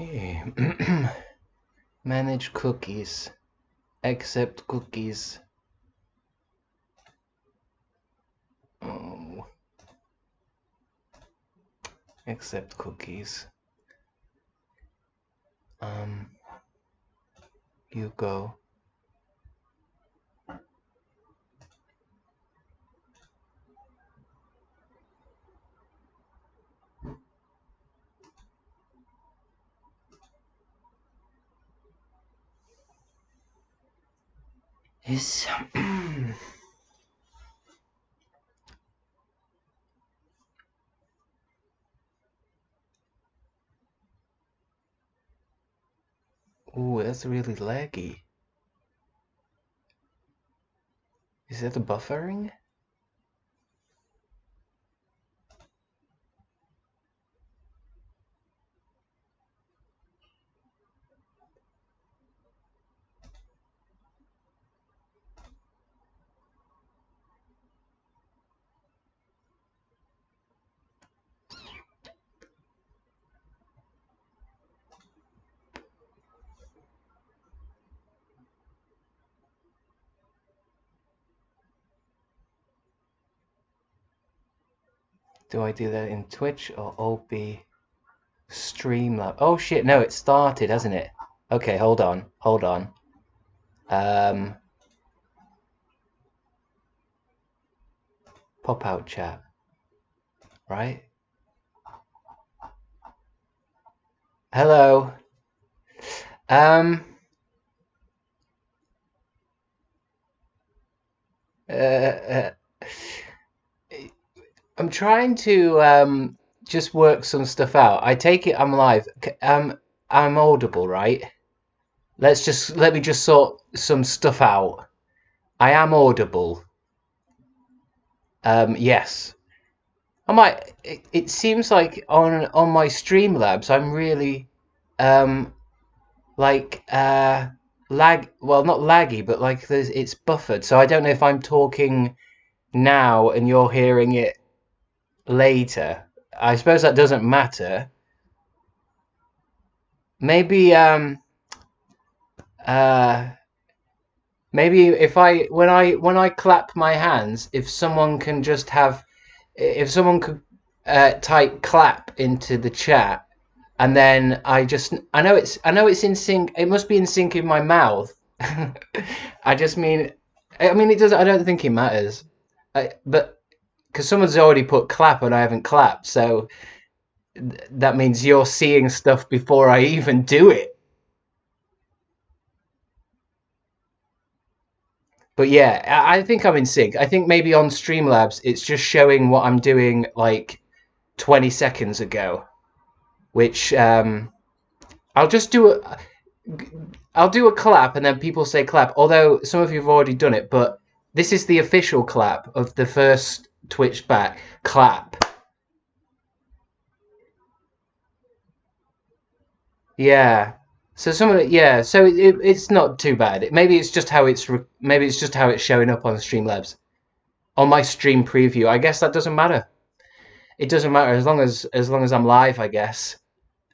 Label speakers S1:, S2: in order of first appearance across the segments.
S1: Okay. Manage cookies. Accept cookies. Oh. Accept cookies. You go. Is Ooh, that's really laggy. Is that the buffering? Do I do that in Twitch or OB Streamlab? Oh shit, no, it started, hasn't it? Okay, hold on. Pop out chat, right? Hello. Um, uh, uh, I'm trying to just work some stuff out. I take it I'm live. I'm audible, right? Let me just sort some stuff out. I am audible. Yes. I might. It seems like on my Streamlabs, I'm really like lag. Well, not laggy, but like it's buffered. So I don't know if I'm talking now and you're hearing it later. I suppose that doesn't matter. Maybe uh maybe if I when I clap my hands, if someone could type clap into the chat, and then I know it's in sync. It must be in sync in my mouth. I just mean it doesn't. I don't think it matters. But because someone's already put clap and I haven't clapped, so that means you're seeing stuff before I even do it. But yeah, I think I'm in sync. I think maybe on Streamlabs it's just showing what I'm doing like 20 seconds ago, which I'll just do a I'll do a clap and then people say clap. Although some of you have already done it, but this is the official clap of the first Twitch back clap. Yeah. So it's not too bad. Maybe it's just how it's showing up on Streamlabs on my stream preview. I guess that doesn't matter. It doesn't matter as long as I'm live, I guess.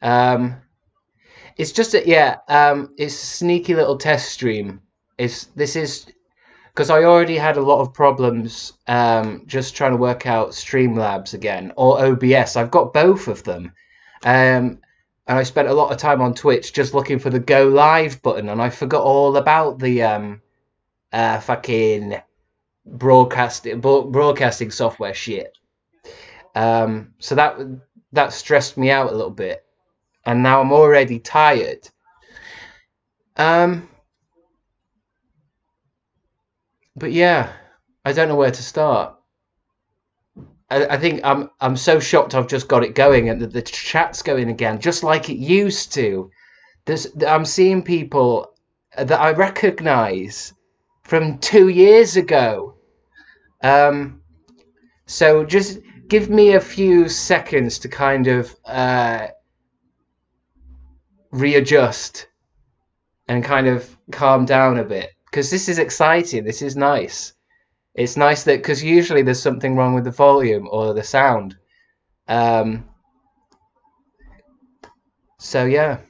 S1: It's just it's a sneaky little test stream. This is because I already had a lot of problems just trying to work out Streamlabs again or OBS. I've got both of them. And I spent a lot of time on Twitch just looking for the go live button, and I forgot all about the fucking broadcasting software shit. So that stressed me out a little bit, and now I'm already tired. But yeah, I don't know where to start. I think I'm so shocked I've just got it going and the chat's going again, just like it used to. I'm seeing people that I recognise from 2 years ago. So just give me a few seconds to kind of readjust and kind of calm down a bit, because this is exciting. This is nice. It's nice that because usually there's something wrong with the volume or the sound. So yeah.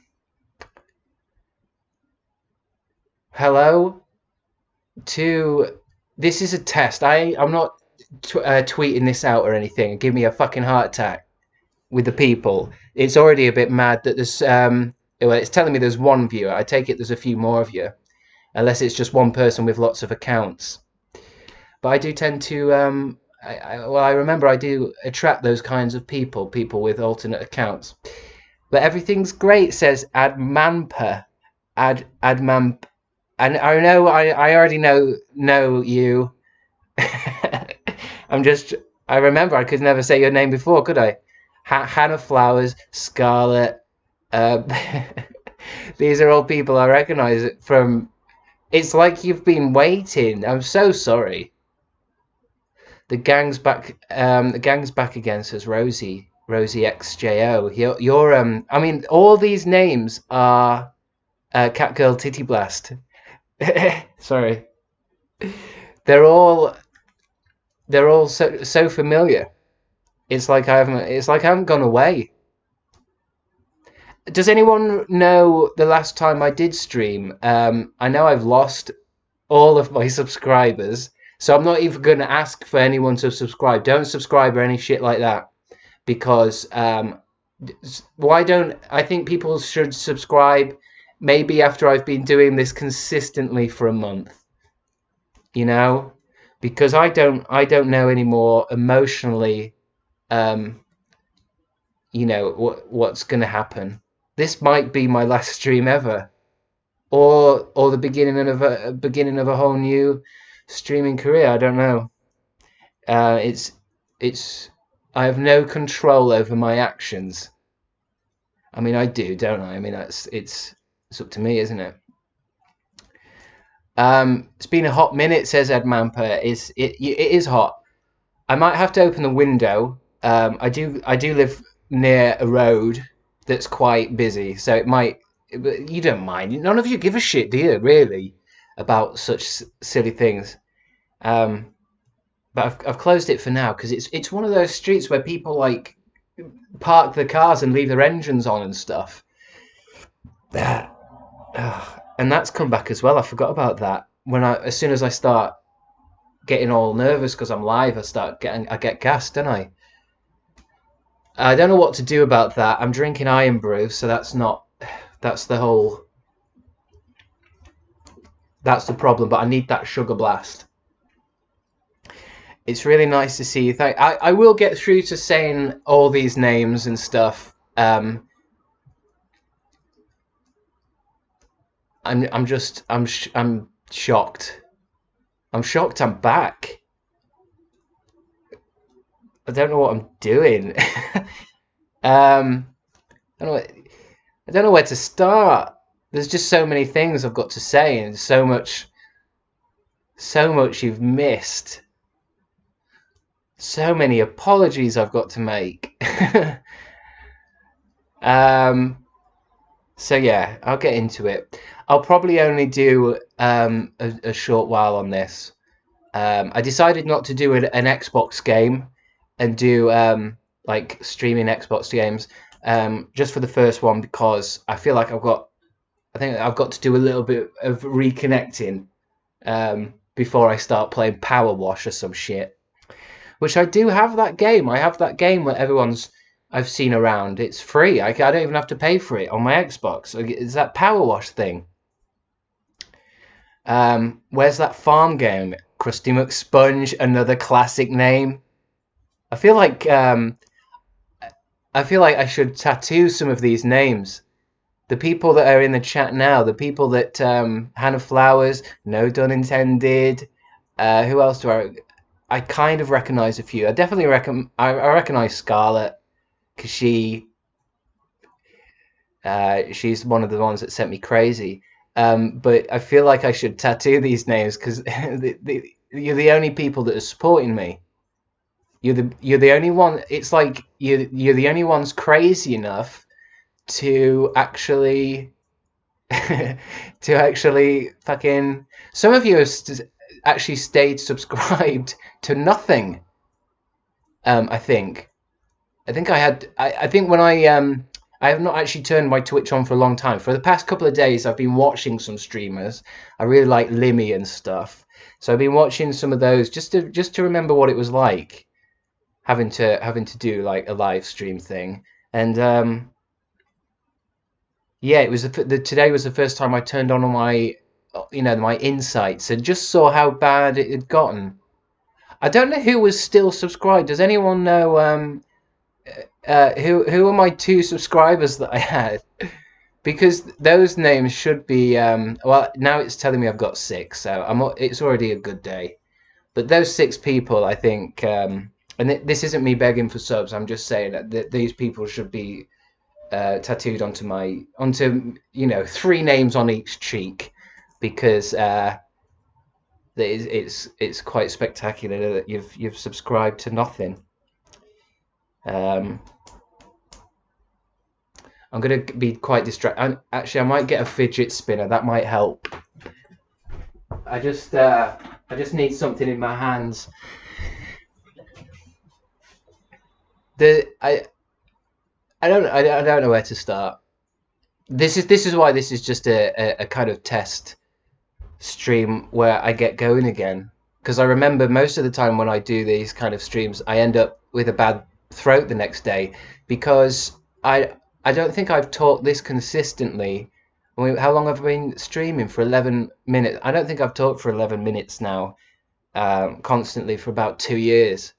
S1: hello to. This is a test. I'm not tweeting this out or anything. Give me a fucking heart attack with the people. It's already a bit mad that there's well, it's telling me there's one viewer. I take it there's a few more of you, unless it's just one person with lots of accounts. But I do tend to I remember I do attract those kinds of people with alternate accounts. But everything's great, says Admampa. Admamp. And I already know you. I remember I could never say your name before, could I? Hannah Flowers, Scarlett. Uh, these are all people I recognize from. It's like you've been waiting. I'm so sorry. The gang's back. The gang's back again, says Rosie. Rosie XJO. You're I mean, all these names are Catgirl Titty Blast. Sorry. They're all so familiar. It's like I haven't gone away. Does anyone know the last time I did stream? I know I've lost all of my subscribers, so I'm not even going to ask for anyone to subscribe. Don't subscribe or any shit like that, because why don't I think people should subscribe maybe after I've been doing this consistently for a month, you know, because I don't know anymore emotionally, you know, what's going to happen. This might be my last stream ever, or the beginning of a whole new streaming career. I don't know. It's I have no control over my actions. I mean, I do, don't I? I mean, it's up to me, isn't it? It's been a hot minute, says Ed Mampa. It is hot. I might have to open the window. I do live near a road that's quite busy, so it might. But you don't mind. None of you give a shit, do you? Really, about such silly things. Um, but I've closed it for now because it's one of those streets where people like park their cars and leave their engines on and stuff. And that's come back as well. I forgot about that. As soon as I start getting all nervous because I'm live, I get gassed, don't I? I don't know what to do about that. I'm drinking iron brew, so that's the problem. But I need that sugar blast. It's really nice to see you. I will get through to saying all these names and stuff. I'm shocked. I'm shocked I'm back. I don't know what I'm doing. I don't know where to start. There's just so many things I've got to say, and so much you've missed. So many apologies I've got to make. So yeah, I'll get into it. I'll probably only do a short while on this. I decided not to do an Xbox game and do like streaming Xbox games just for the first one, because I feel like I think I've got to do a little bit of reconnecting before I start playing Power Wash or some shit. Which I do have that game. I have that game where I've seen around. It's free. I don't even have to pay for it on my Xbox. It's that Power Wash thing. Where's that farm game? Krusty McSponge, another classic name. I feel like I should tattoo some of these names. The people that are in the chat now, the people that Hannah Flowers, no done intended. Who else do I kind of recognize a few. I definitely I recognize Scarlett, because she's one of the ones that sent me crazy. But I feel like I should tattoo these names because you're the only people that are supporting me. You're the only one. It's like you're the only ones crazy enough to actually fucking. Some of you have actually stayed subscribed to nothing. I think I think when I I have not actually turned my Twitch on for a long time. For the past couple of days, I've been watching some streamers. I really like Limmy and stuff, so I've been watching some of those just to remember what it was like having to do like a live stream thing. And yeah, it was today was the first time I turned on all my my insights and just saw how bad it had gotten. I don't know who was still subscribed. Does anyone know who are my two subscribers that I had? Because those names should be well, now it's telling me I've got six, so it's already a good day. But those six people, I think, and this isn't me begging for subs. I'm just saying that these people should be tattooed onto three names on each cheek, because it's quite spectacular that you've subscribed to nothing. I'm gonna be quite distracted. Actually, I might get a fidget spinner. That might help. I just need something in my hands. I don't know where to start. This is why this is just a kind of test stream where I get going again. Because I remember most of the time when I do these kind of streams, I end up with a bad throat the next day, because I don't think I've talked this consistently. I mean, how long have I been streaming? For 11 minutes. I don't think I've talked for 11 minutes now, constantly for about 2 years.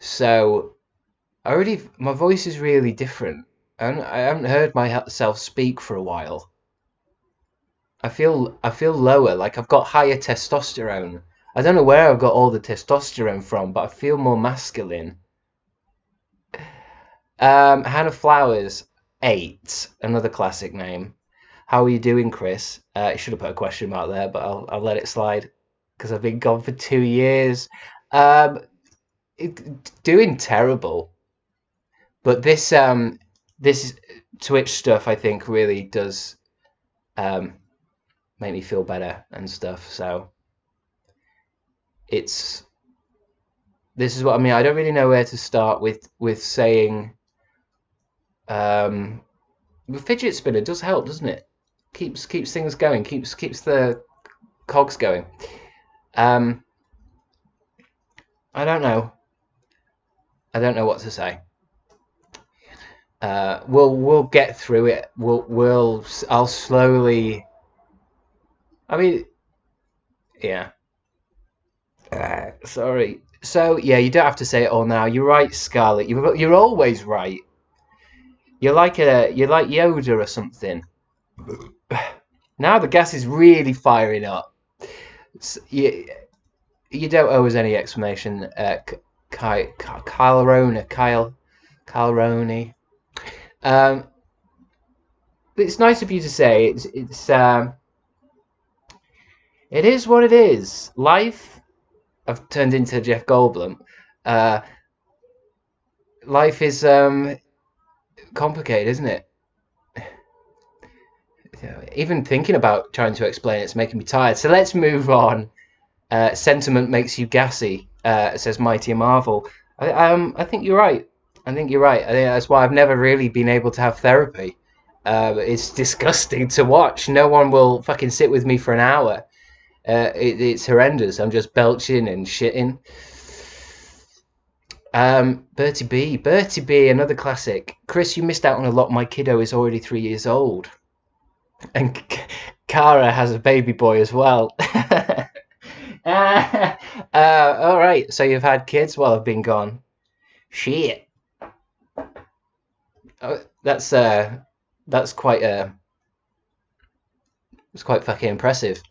S1: So my voice is really different, and I haven't heard myself speak for a while. I feel lower, like I've got higher testosterone. I don't know where I've got all the testosterone from, but I feel more masculine. Hannah Flowers 8, another classic name. How are you doing, Chris? I should have put a question mark there, but I'll let it slide because I've been gone for 2 years. Um, Doing terrible, but this Twitch stuff I think really does um make me feel better and stuff. So it's this is what I mean. I don't really know where to start with saying the fidget spinner does help, doesn't it? Keeps things going, keeps the cogs going. Um, I don't know. I don't know what to say. We'll get through it. I'll slowly. I mean, yeah. Sorry. So yeah, you don't have to say it all now. You're right, Scarlett. You're always right. You're like Yoda or something. Now the gas is really firing up. You don't owe us any explanation, Kyle Rona, Kyle Roney. Um, it's nice of you to say. It is what it is. Life. I've turned into Jeff Goldblum. Uh, Life is complicated, isn't it? Even thinking about trying to explain it's making me tired. So let's move on. Sentiment makes you gassy, says Mighty Marvel. I think you're right. I think you're right. I think that's why I've never really been able to have therapy. It's disgusting to watch. No one will fucking sit with me for an hour. It's horrendous. I'm just belching and shitting. Bertie B, another classic. Chris, you missed out on a lot. My kiddo is already 3 years old. And Kara has a baby boy as well. All right, so you've had kids while I've been gone. Shit. Oh, that's quite it's quite fucking impressive.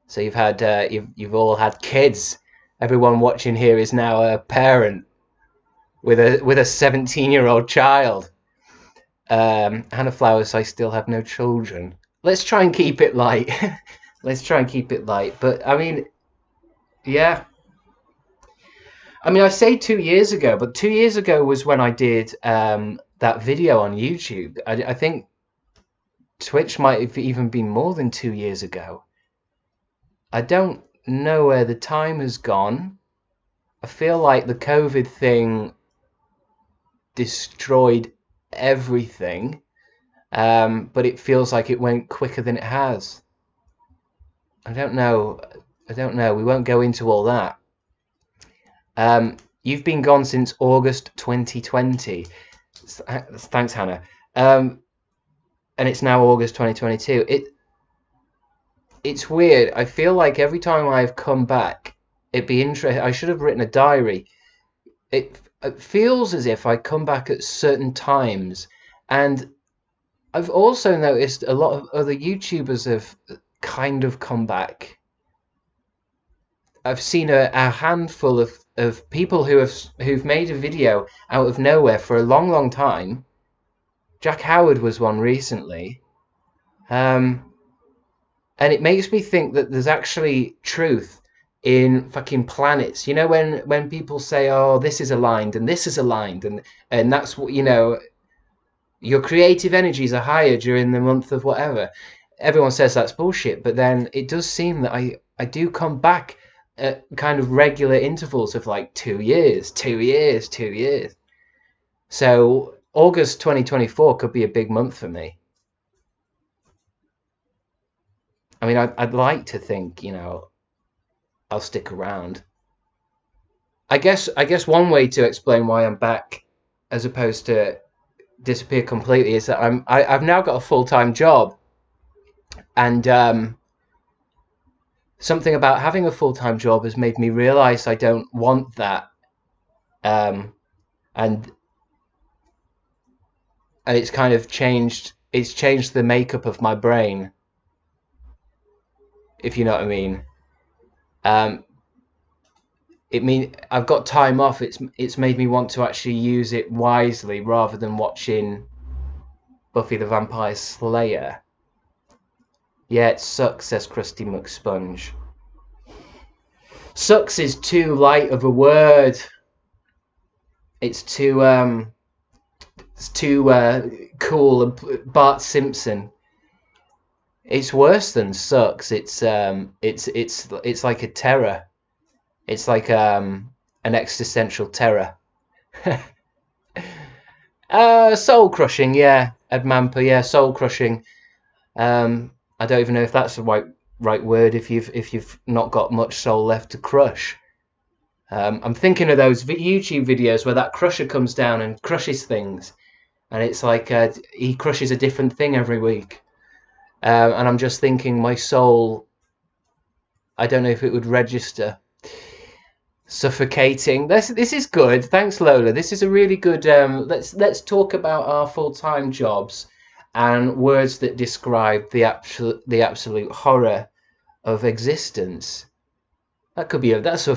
S1: So you've all had kids. Everyone watching here is now a parent with a 17-year-old child. Hannah Flowers, I still have no children. Let's try and keep it light. Let's try and keep it light. But I mean, yeah. I mean, I say 2 years ago, but 2 years ago was when I did that video on YouTube. I think Twitch might have even been more than 2 years ago. I don't know where the time has gone. I feel like the COVID thing destroyed everything, but it feels like it went quicker than it has. I don't know. I don't know. We won't go into all that. You've been gone since August 2020. Thanks, Hannah. Um, and it's now August 2022. It's weird. I feel like every time I've come back, it'd be interesting. I should have written a diary. It feels as if I come back at certain times, and I've also noticed a lot of other YouTubers have kind of come back. I've seen a handful of people who've made a video out of nowhere for a long, long time. Jack Howard was one recently. And it makes me think that there's actually truth in fucking planets. You know, when people say, "Oh, this is aligned and this is aligned," and that's what, your creative energies are higher during the month of whatever. Everyone says that's bullshit, but then it does seem that I do come back at kind of regular intervals of like 2 years, 2 years, 2 years. So August 2024 could be a big month for me. I mean, I'd like to think, I'll stick around. I guess one way to explain why I'm back as opposed to disappear completely is that I've now got a full-time job, and something about having a full-time job has made me realize I don't want that, um, and and it's kind of changed the makeup of my brain, if you know what I mean. Um, it mean I've got time off. It's made me want to actually use it wisely rather than watching Buffy the Vampire Slayer. Yeah, it sucks, says Krusty McSponge. Sucks is too light of a word. It's too cool and Bart Simpson. It's worse than sucks. It's like a terror. It's like an existential terror. Soul crushing, yeah. Ed Mampa, yeah, soul crushing. I don't even know if that's the right word if you've not got much soul left to crush. I'm thinking of those YouTube videos where that crusher comes down and crushes things, and it's like he crushes a different thing every week. And I'm just thinking, my soul, I don't know if it would register. Suffocating. This is good. Thanks, Lola. This is a really good. Let's talk about our full-time jobs and words that describe the absolute horror of existence. That could be that's a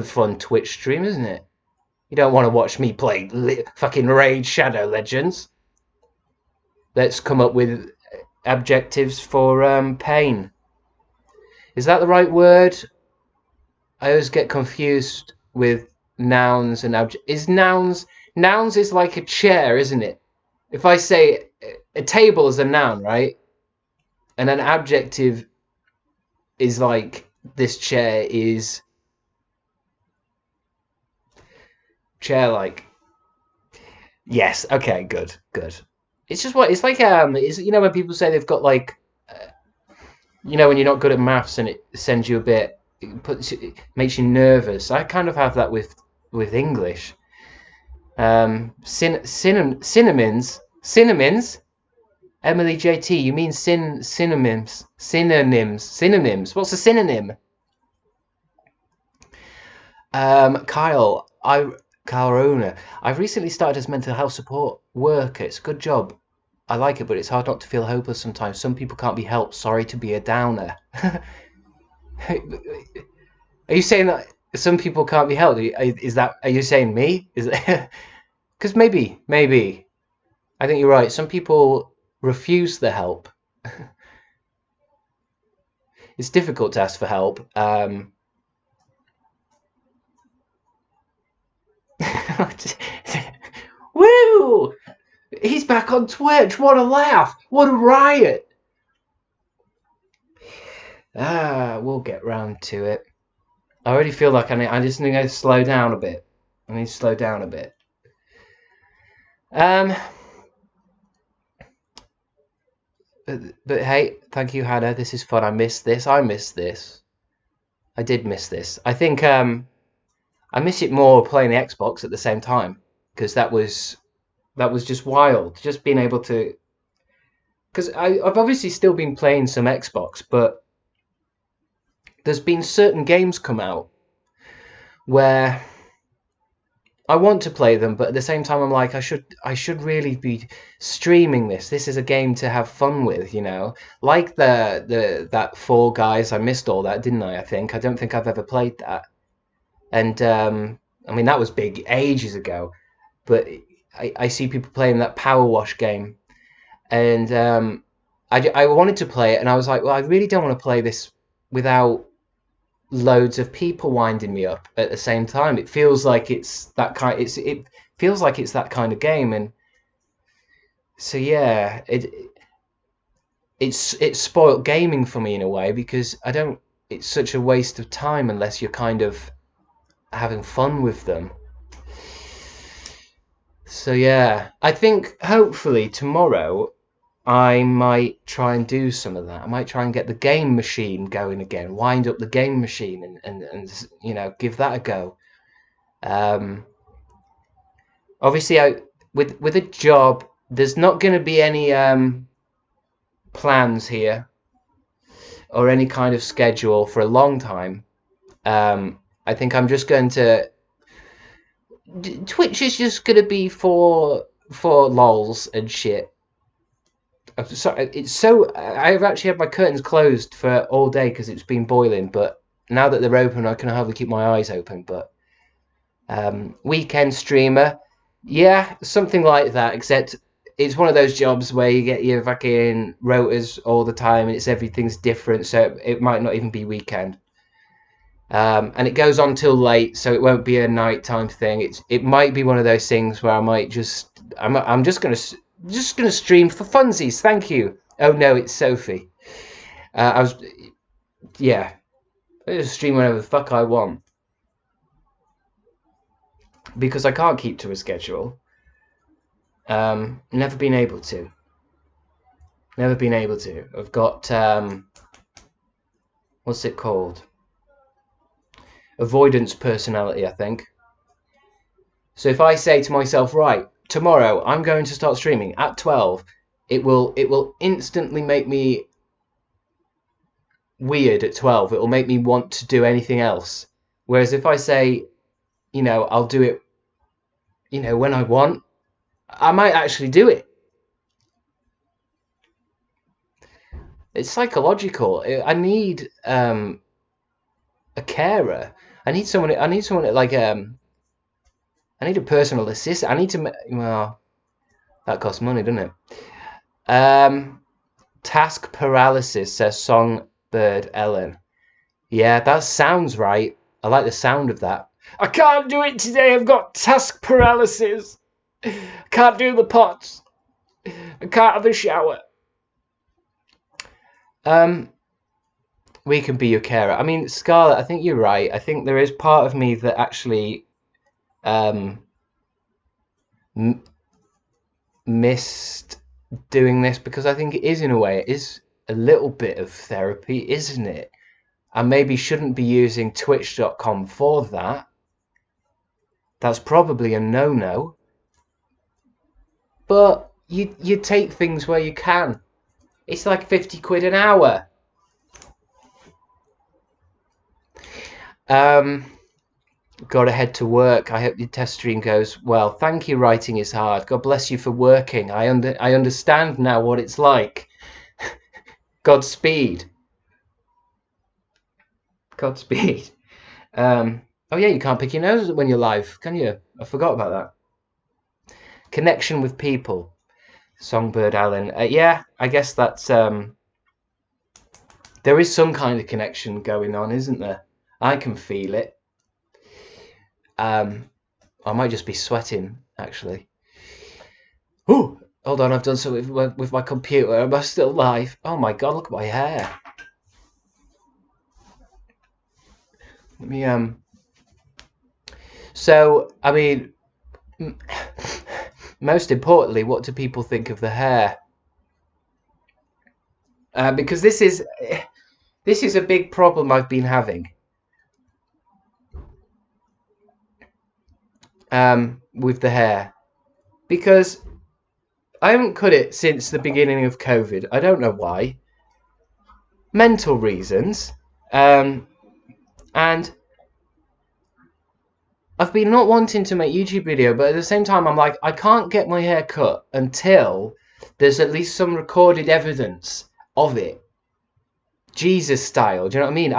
S1: fun Twitch stream, isn't it? You don't want to watch me play fucking Raid Shadow Legends. Let's come up with adjectives for pain. Is that the right word? I always get confused with nouns and adjectives. Nouns is like a chair, isn't it? If I say a table is a noun, right? And an adjective is like this chair is chair-like. Yes. Okay. Good. Good. It's just what it's like. It's when people say they've got like, when you're not good at maths and it sends you a bit, it makes you nervous. I kind of have that with English. Synonyms. Emily JT, you mean synonyms? Synonyms. What's a synonym? Kyle Rona. I've recently started as mental health support worker. It's a good job. I like it, but it's hard not to feel hopeless sometimes. Some people can't be helped. Sorry to be a downer. Are you saying that some people can't be helped? Are you saying me? Is it? Because maybe. I think you're right. Some people refuse the help. It's difficult to ask for help. Woo! He's back on Twitch. What a laugh! What a riot! We'll get round to it. I already feel like I just need to slow down a bit. I need to slow down a bit. but hey, thank you, Hannah. This is fun. I missed this. I missed this. I did miss this. I think I miss it more playing the Xbox at the same time because that was just wild. Just being able to, because I've obviously still been playing some Xbox, but there's been certain games come out where I want to play them, but at the same time I'm like I should really be streaming this. This is a game to have fun with, you know. Like the that Fall Guys, I missed all that, didn't I? I don't think I've ever played that. And I mean that was big ages ago, but I see people playing that Power Wash game, and I wanted to play it, and I was like, well, I really don't want to play this without loads of people winding me up at the same time. It feels like it feels like it's that kind of game, and so yeah, it's spoilt gaming for me in a way because I don't. It's such a waste of time unless you're kind of having fun with them. So yeah, I think hopefully tomorrow I might try and do some of that. I might try and get the game machine going again, wind up the game machine, and give that a go. Um, Obviously, with a job, there's not going to be any plans here or any kind of schedule for a long time. I think I'm just going to Twitch is just going to be for lols and shit. Sorry, it's so I've actually had my curtains closed for all day because it's been boiling, but now that they're open, I can hardly keep my eyes open. But weekend streamer, yeah, something like that. Except it's one of those jobs where you get your fucking rotas all the time, and everything's different, so it might not even be weekend. And it goes on till late, so it won't be a nighttime thing. It might be one of those things where I'm just gonna stream for funsies. Thank you. Oh no, it's Sophie. I was yeah. I just stream whenever the fuck I want because I can't keep to a schedule. Never been able to. Never been able to. I've got what's it called? Avoidance personality, I think. So if I say to myself, right, tomorrow I'm going to start streaming at 12, it will instantly make me weird at 12. It will make me want to do anything else. Whereas if I say, I'll do it, when I want, I might actually do it. It's psychological. I need a carer. I need someone. Like I need a personal assistant. I need to. Well, that costs money, doesn't it? Task paralysis, says Songbird Ellen. Yeah, that sounds right. I like the sound of that. I can't do it today. I've got task paralysis. I can't do the pots. I can't have a shower. We can be your carer. I mean, Scarlett, I think you're right. I think there is part of me that actually um, missed doing this because I think it is, in a way, it is a little bit of therapy, isn't it? I maybe shouldn't be using twitch.com for that. That's probably a no-no. But you take things where you can. It's like 50 quid an hour. Got to head to work. I hope your test stream goes well. Thank you. Writing is hard. God bless you for working. I understand now what it's like. Godspeed. Godspeed. Oh yeah, you can't pick your nose when you're live, can you? I forgot about that. Connection with people. Songbird Allen. Yeah, I guess that's there is some kind of connection going on, isn't there? I can feel it. I might just be sweating, actually. Ooh, hold on, I've done something with my computer. Am I still live? Oh my god, look at my hair. Let me So, I mean, most importantly, what do people think of the hair? because this is a big problem I've been having with the hair, because I haven't cut it since the beginning of COVID. I don't know why. Mental reasons. And I've been not wanting to make YouTube video, but at the same time, I'm like, I can't get my hair cut until there's at least some recorded evidence of it, Jesus style. Do you know what I mean?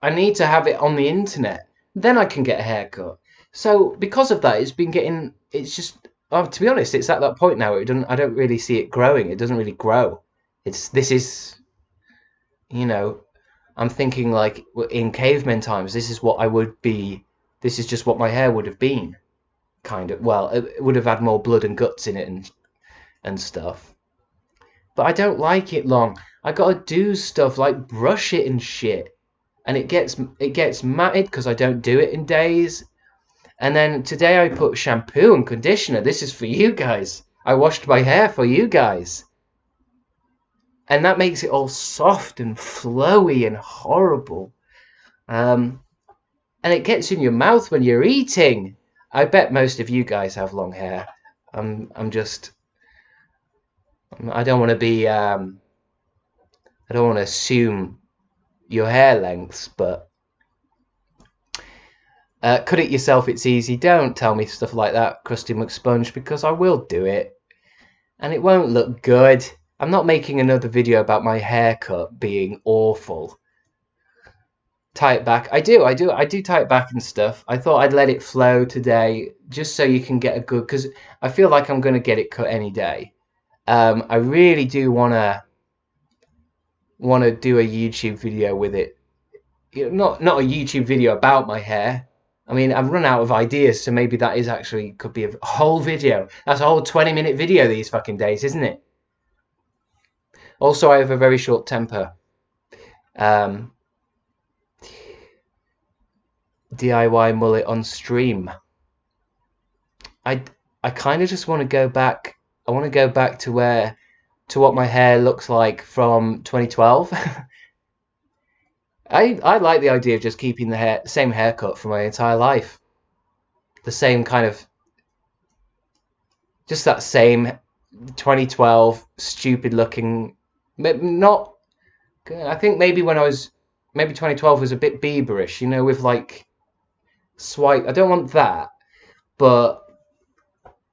S1: I need to have it on the internet, then I can get a haircut. So because of that, it's just, to be honest, it's at that point now. I don't really see it growing. It doesn't really grow. This is, you know, I'm thinking like in caveman times, this is what I would be. This is just what my hair would have been, kind of. Well, it would have had more blood and guts in it and stuff. But I don't like it long. I gotta do stuff like brush it and shit, and it gets matted because I don't do it in days. And then today I put shampoo and conditioner. This is for you guys. I washed my hair for you guys. And that makes it all soft and flowy and horrible. And it gets in your mouth when you're eating. I bet most of you guys have long hair. I don't want to be, I don't want to assume your hair lengths, but cut it yourself, it's easy. Don't tell me stuff like that, Krusty McSponge, because I will do it. And it won't look good. I'm not making another video about my haircut being awful. Tie it back. I do tie it back and stuff. I thought I'd let it flow today, just so you can get a good, because I feel like I'm going to get it cut any day. I really do want to do a YouTube video with it. Not a YouTube video about my hair. I mean, I've run out of ideas, so maybe that is actually could be a whole video. That's a whole 20-minute video these fucking days, isn't it? Also, I have a very short temper. DIY mullet on stream. I kind of just want to go back. I want to go back to what my hair looks like from 2012. I like the idea of just keeping the same haircut for my entire life. The same kind of, just that same 2012 stupid looking. Not. I think maybe maybe 2012 was a bit Bieberish, you know, with like swipe. I don't want that, but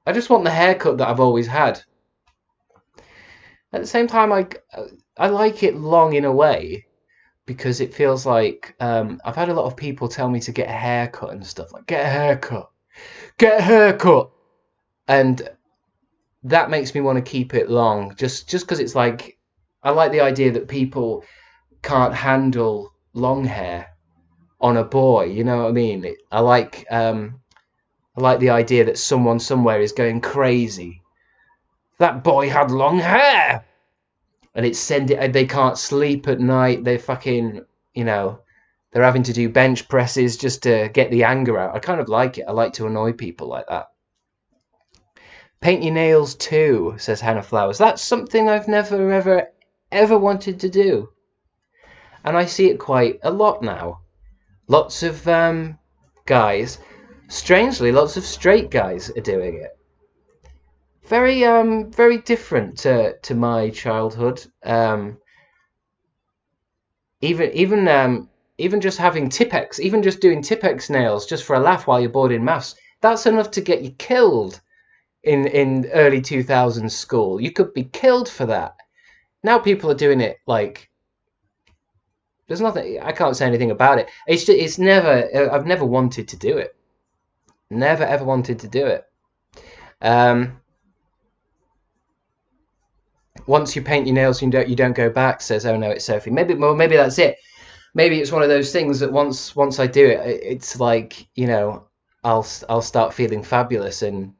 S1: I just want the haircut that I've always had. At the same time, I like it long in a way, because it feels like I've had a lot of people tell me to get a haircut and stuff, like get a haircut, and that makes me want to keep it long, just because it's like, I like the idea that people can't handle long hair on a boy, you know what I mean? I like the idea that someone somewhere is going crazy. That boy had long hair, and they can't sleep at night. They fucking, you know, they're having to do bench presses just to get the anger out. I kind of like it. I like to annoy people like that. Paint your nails too, says Hannah Flowers. That's something I've never ever wanted to do, and I see it quite a lot now. Lots of guys, strangely, lots of straight guys are doing it. Very very different to my childhood. Even just having Tipp-Ex, even just doing Tipp-Ex nails just for a laugh while you're bored in maths, that's enough to get you killed in early 2000s school. You could be killed for that. Now people are doing it like, there's nothing, I can't say anything about it. It's never, I've never wanted to do it. Never ever wanted to do it. Once you paint your nails, you don't go back, says Oh No It's Sophie. Maybe that's it. Maybe it's one of those things that once I do it, it's like, you know, I'll start feeling fabulous and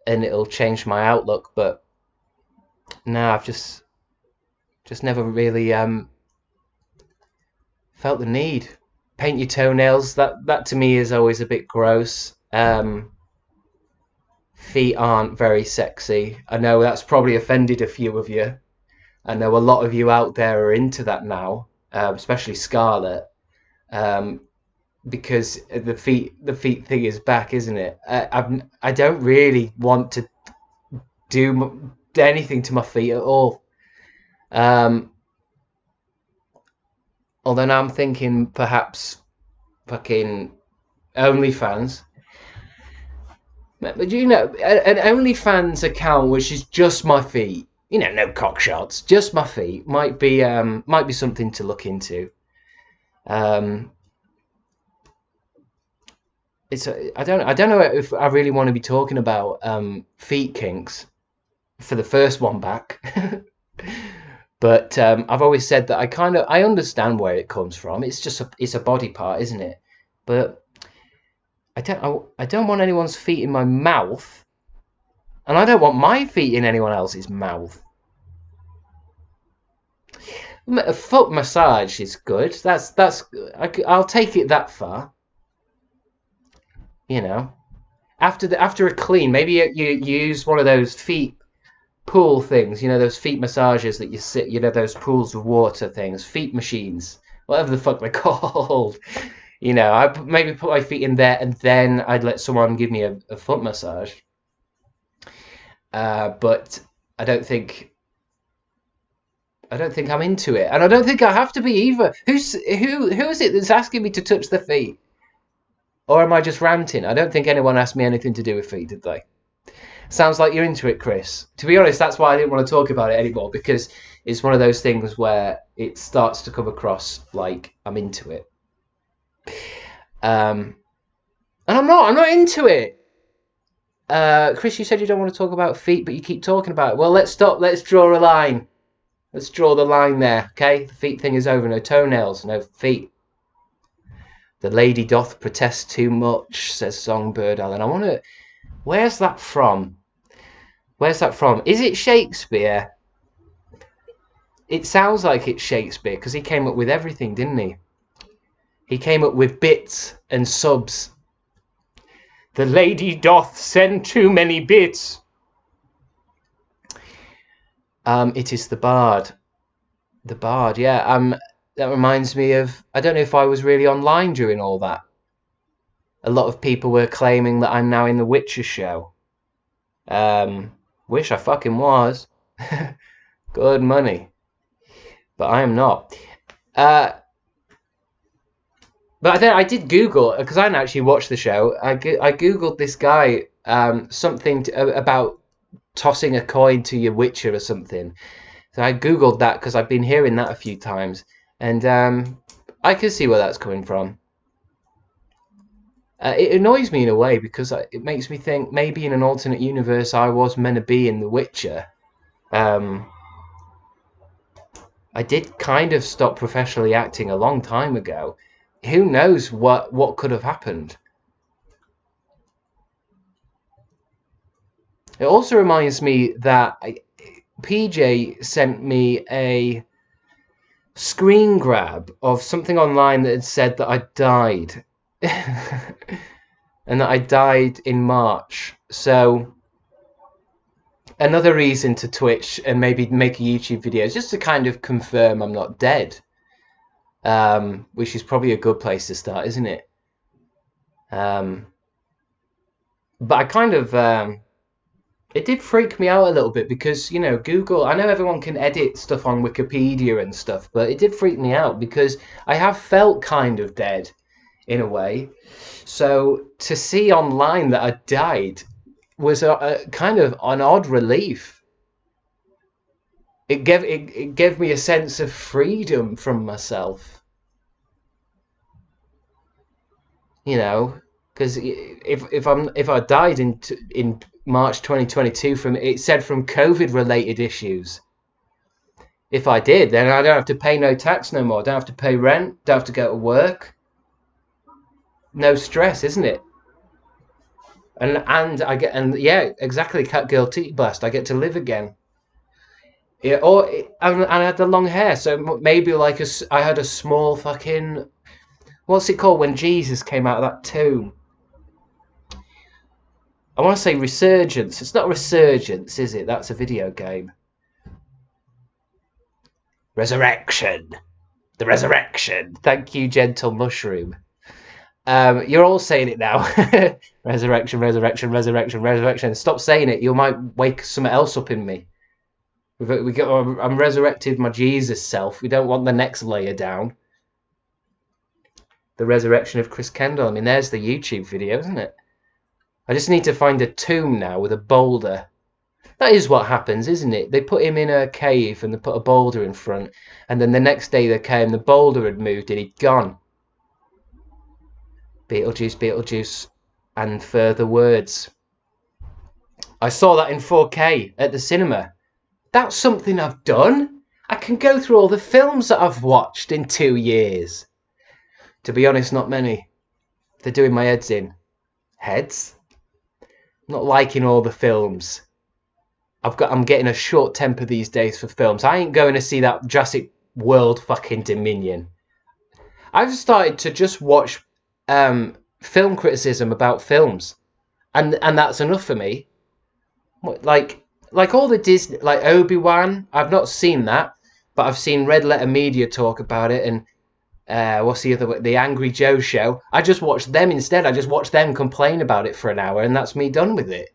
S1: it'll change my outlook. But no, I've just never really felt the need. Paint your toenails. That to me is always a bit gross. Feet aren't very sexy. I know that's probably offended a few of you. I know a lot of you out there are into that now, especially Scarlett, um, because the feet thing is back, isn't it? I don't really want to do anything to my feet at all. Um, Although now I'm thinking perhaps fucking OnlyFans. But you know, an OnlyFans account which is just my feet, you know, no cock shots, just my feet, might be something to look into. Um, I don't know if I really want to be talking about feet kinks for the first one back. But I've always said that I understand where it comes from. It's a body part, isn't it? But I don't want anyone's feet in my mouth, and I don't want my feet in anyone else's mouth. A foot massage is good. I'll take it that far. You know, after a clean, maybe you use one of those feet pool things. You know, those feet massages that you sit. You know, those pools of water things, feet machines, whatever the fuck they're called. You know, maybe put my feet in there, and then I'd let someone give me a foot massage. But I don't think I'm into it, and I don't think I have to be either. Who is it that's asking me to touch the feet, or am I just ranting? I don't think anyone asked me anything to do with feet, did they? Sounds like you're into it, Chris. To be honest, that's why I didn't want to talk about it anymore, because it's one of those things where it starts to come across like I'm into it. And I'm not. I'm not into it. Chris, you said you don't want to talk about feet, but you keep talking about it. Well, let's stop. Let's draw a line. Let's draw the line there, okay? The feet thing is over. No toenails, no feet. The lady doth protest too much, says Songbird Allen. I want to... Where's that from? Where's that from? Is it Shakespeare? It sounds like it's Shakespeare, because he came up with everything, didn't he? He came up with bits and subs. The lady doth send too many bits. It is the Bard. The Bard, yeah. That reminds me of... I don't know if I was really online during all that. A lot of people were claiming that I'm now in the Witcher show. Wish I fucking was. Good money. But I am not. But I did Google, because I hadn't actually watched the show. I Googled this guy, something about tossing a coin to your Witcher or something. So I Googled that because I've been hearing that a few times. And I can see where that's coming from. It annoys me in a way, because it makes me think maybe in an alternate universe I was meant to be in The Witcher. I did kind of stop professionally acting a long time ago. Who knows what could have happened? It also reminds me that PJ sent me a screen grab of something online that had said that I died. And that I died in March. So another reason to Twitch and maybe make a YouTube video, just to kind of confirm I'm not dead. Which is probably a good place to start, isn't it? But I kind of... it did freak me out a little bit, because, you know, Google... I know everyone can edit stuff on Wikipedia and stuff, but it did freak me out, because I have felt kind of dead, in a way. So to see online that I died was a kind of an odd relief. It gave me a sense of freedom from myself. You know, because if I died in March 2022 from, it said, from COVID related issues. If I did, then I don't have to pay no tax no more. Don't have to pay rent. Don't have to go to work. No stress, isn't it? And I get, and yeah, exactly, cat girl teeth blast. I get to live again. Yeah, and I had the long hair, so maybe like I had a small fucking, what's it called when Jesus came out of that tomb? I want to say resurgence. It's not resurgence, is it? That's a video game. Resurrection. The resurrection. Thank you, gentle mushroom. You're all saying it now. Resurrection, resurrection, resurrection, resurrection. Stop saying it. You might wake something else up in me. I'm resurrected my Jesus self. We don't want the next layer down. The resurrection of Chris Kendall. I mean, there's the YouTube video, isn't it? I just need to find a tomb now with a boulder. That is what happens, isn't it? They put him in a cave and they put a boulder in front. And then the next day they came, the boulder had moved and he'd gone. Beetlejuice, Beetlejuice, and further words. I saw that in 4K at the cinema. That's something I've done. I can go through all the films that I've watched in 2 years. To be honest, not many. They're doing my heads in. Heads? I'm not liking all the films. I'm getting a short temper these days for films. I ain't going to see that Jurassic World fucking Dominion. I've started to just watch film criticism about films, and that's enough for me. Like all the Disney, like Obi-Wan. I've not seen that, but I've seen Red Letter Media talk about it, and what's the other one? The Angry Joe show. I just watched them instead. I just watched them complain about it for an hour, and that's me done with it.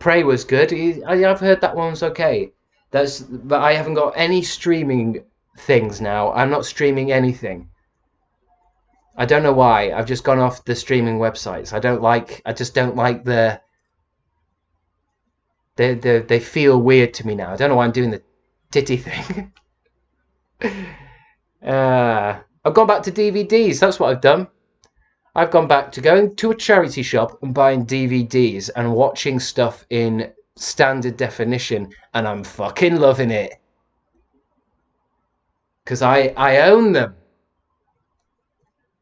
S1: Prey was good. I've heard that one's okay. But I haven't got any streaming things now. I'm not streaming anything. I don't know why. I've just gone off the streaming websites. I just don't like they feel weird to me now. I don't know why I'm doing the titty thing. I've gone back to DVDs. That's what I've done. I've gone back to going to a charity shop and buying DVDs and watching stuff in standard definition, and I'm fucking loving it. Because I own them.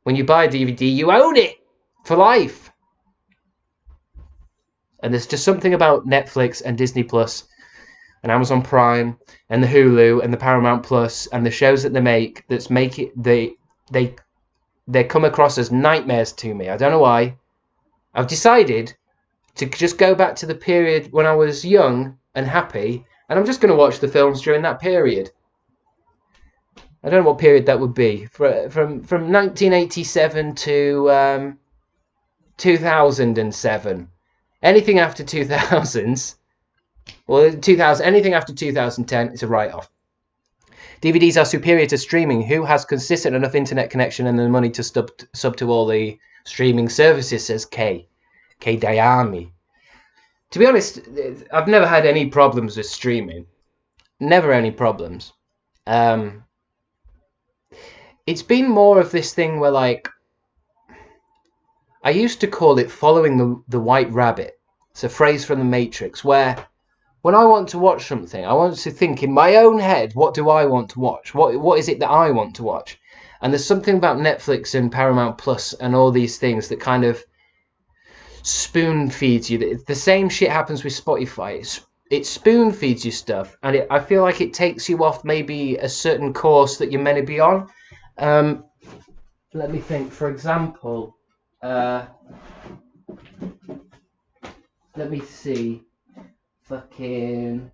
S1: When you buy a DVD, you own it for life. And there's just something about Netflix and Disney Plus and Amazon Prime and the Hulu and the Paramount Plus and the shows that they make that's make it they come across as nightmares to me. I don't know why. I've decided to just go back to the period when I was young and happy, and I'm just going to watch the films during that period. I don't know what period that would be. From 1987 to 2007. Anything after 2000s, well, 2000, anything after 2010, it's a write-off. DVDs are superior to streaming. Who has consistent enough internet connection and the money to sub to all the streaming services, says K Dayami. To be honest, I've never had any problems with streaming. Never any problems. It's been more of this thing where, like, I used to call it following the white rabbit. It's a phrase from the Matrix, where when I want to watch something, I want to think in my own head, what do I want to watch? What is it that I want to watch? And there's something about Netflix and Paramount Plus and all these things that kind of spoon feeds you. The same shit happens with Spotify. It spoon feeds you stuff, and I feel like it takes you off maybe a certain course that you're meant to be on. Let me think. For example, let me see. Fucking.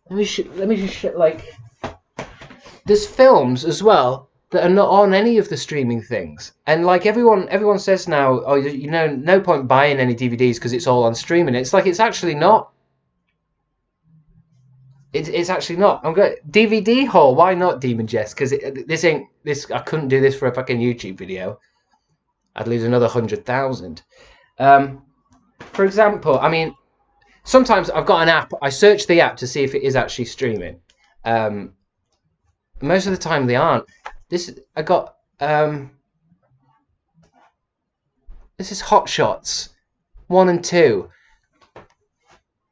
S1: Let me just like. There's films as well that are not on any of the streaming things, and like everyone says now, oh, you know, no point buying any DVDs because it's all on streaming. It's like it's actually not. It's actually not. I'm going DVD haul. Why not, Demon Jess? Because this ain't this. I couldn't do this for a fucking YouTube video. I'd lose another 100,000. For example, I mean, sometimes I've got an app. I search the app to see if it is actually streaming. Most of the time they aren't. I got this is Hot Shots 1 and 2.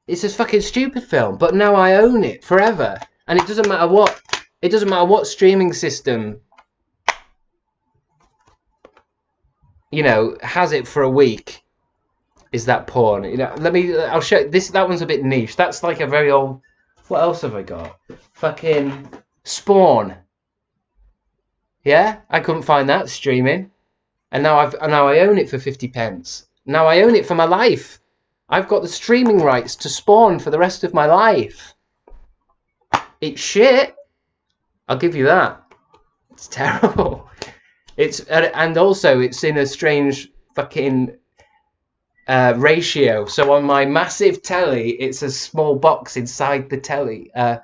S1: It's a fucking stupid film, but now I own it forever, and it doesn't matter what. It doesn't matter what streaming system, you know, has it for a week. Is that porn? You know, I'll show you this. That one's a bit niche. That's like a very old. What else have I got? Fucking Spawn. Yeah, I couldn't find that streaming, and now I own it for 50 pence. Now I own it for my life. I've got the streaming rights to Spawn for the rest of my life. It's shit. I'll give you that. It's terrible. And also it's in a strange fucking ratio. So on my massive telly, it's a small box inside the telly. I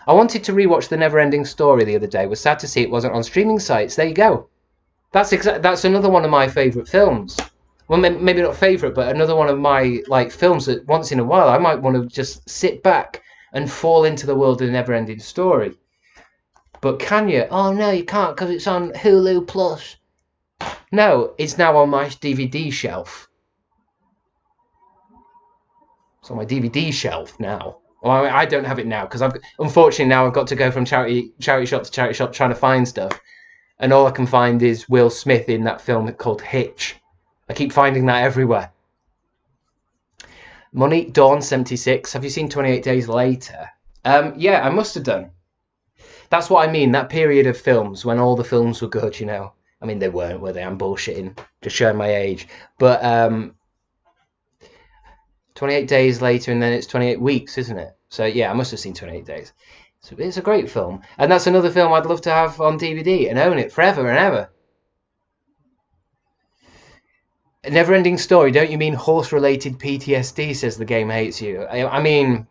S1: wanted to rewatch The Neverending Story the other day. Was sad to see it wasn't on streaming sites. There you go. That's another one of my favourite films. Well, maybe not favourite, but another one of my films that once in a while I might want to just sit back and fall into the world of The Neverending Story. But can you? Oh no, you can't because it's on Hulu Plus. No, it's now on my DVD shelf. It's on my DVD shelf now. Well, I don't have it now because unfortunately now I've got to go from charity shop to charity shop trying to find stuff, and all I can find is Will Smith in that film called Hitch. I keep finding that everywhere. Money Dawn 76. Have you seen 28 Days Later? Yeah, I must have done. That's what I mean. That period of films when all the films were good, you know. I mean, they weren't, were they? I'm bullshitting, just showing my age. But 28 Days Later, and then it's 28 weeks, isn't it? So yeah, I must have seen 28 Days. So it's a great film, and that's another film I'd love to have on DVD and own it forever and ever. A Never-ending Story. Don't you mean horse-related PTSD? Says the game hates you. I mean,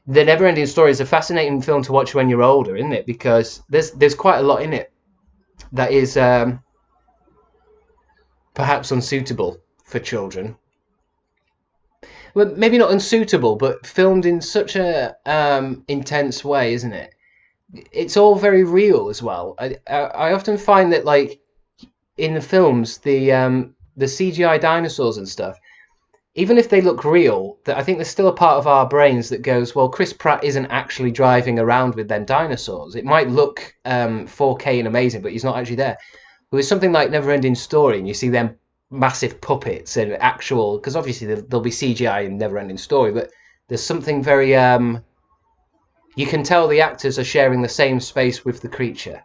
S1: The Never-ending Story is a fascinating film to watch when you're older, isn't it? Because there's quite a lot in it that is perhaps unsuitable for children. Well, maybe not unsuitable, but filmed in such a intense way, isn't it? It's all very real as well. I often find that in the films, the CGI dinosaurs and stuff, even if they look real, that I think there's still a part of our brains that goes, well, Chris Pratt isn't actually driving around with them dinosaurs. It might look 4K and amazing, but he's not actually there. But with something like Neverending Story, and you see them massive puppets and actual, because obviously there'll be CGI in Neverending Story, but there's something very you can tell the actors are sharing the same space with the creature.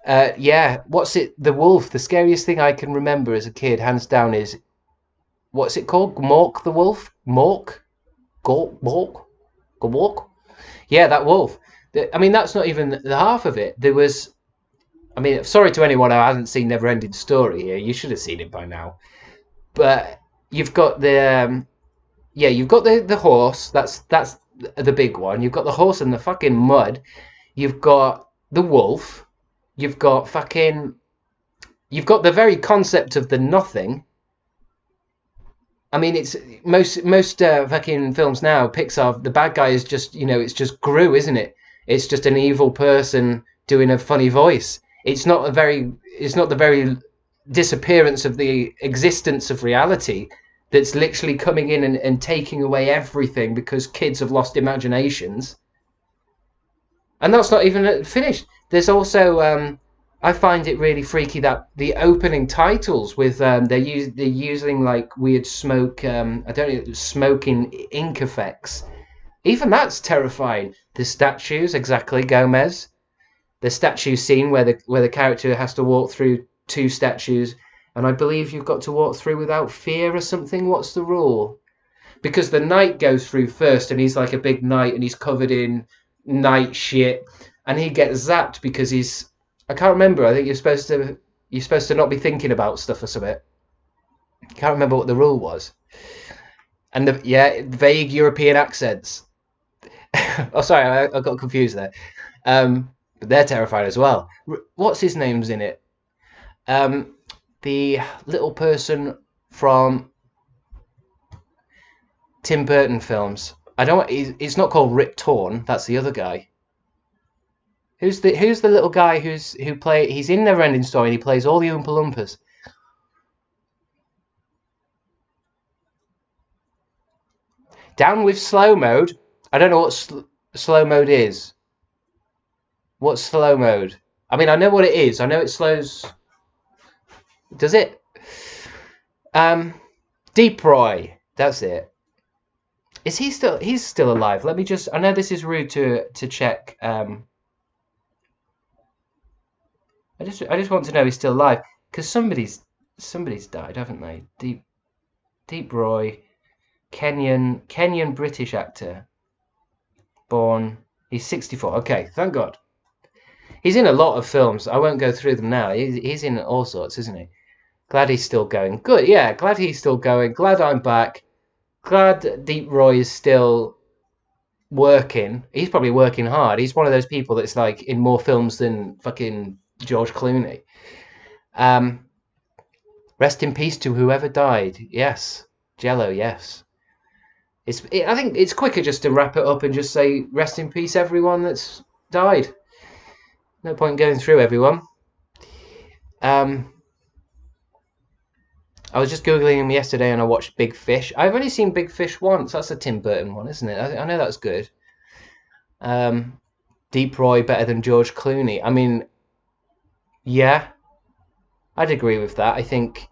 S1: Yeah, what's it? The wolf. The scariest thing I can remember as a kid, hands down, is what's it called? Mork the wolf? Mork? Mork? Mork? Yeah, that wolf. I mean, that's not even the half of it. There was. I mean, sorry to anyone who hasn't seen Neverending Story here. You should have seen it by now. But you've got the you've got the horse. That's the big one. You've got the horse in the fucking mud. You've got the wolf. You've got the very concept of the nothing. I mean, it's most fucking films now. Pixar, the bad guy is just, it's just Gru, isn't it? It's just an evil person doing a funny voice. It's not the very disappearance of the existence of reality that's literally coming in and taking away everything because kids have lost imaginations. And that's not even finished. There's also, I find it really freaky that the opening titles with they're using like weird smoke, smoking ink effects. Even that's terrifying. The statues, exactly, Gomez. The statue scene where the character has to walk through two statues, and I believe you've got to walk through without fear or something. What's the rule? Because the knight goes through first, and he's like a big knight, and he's covered in knight shit, and he gets zapped because I can't remember. I think you're supposed to not be thinking about stuff or something. Can't remember what the rule was. And vague European accents. Oh, sorry, I got confused there. But they're terrifying as well. What's his name's in it? The little person from Tim Burton films. It's not called Rip Torn. That's the other guy. Who's the little guy he's in Neverending Story and he plays all the Oompa Loompas? Down with slow mode. I don't know what slow mode is. What's slow mode? I mean, I know what it is. I know it slows. Does it? Deep Roy. That's it. Is he still? He's still alive. Let me just. I know this is rude to check. I just want to know he's still alive because somebody's somebody's died, haven't they? Deep Roy, Kenyan British actor, born. He's 64. Okay, thank God. He's in a lot of films. I won't go through them now. He's in all sorts, isn't he? Glad he's still going. Good, yeah. Glad he's still going. Glad I'm back. Glad Deep Roy is still working. He's probably working hard. He's one of those people that's like in more films than fucking George Clooney. Rest in peace to whoever died. Yes, Jello. Yes. I think it's quicker just to wrap it up and just say rest in peace everyone that's died. No point going through everyone. I was just googling him yesterday and I watched Big Fish. I've only seen Big Fish once. That's a Tim Burton one, isn't it? I know that's good. Deep Roy better than George Clooney. I mean, yeah, I'd agree with that. I think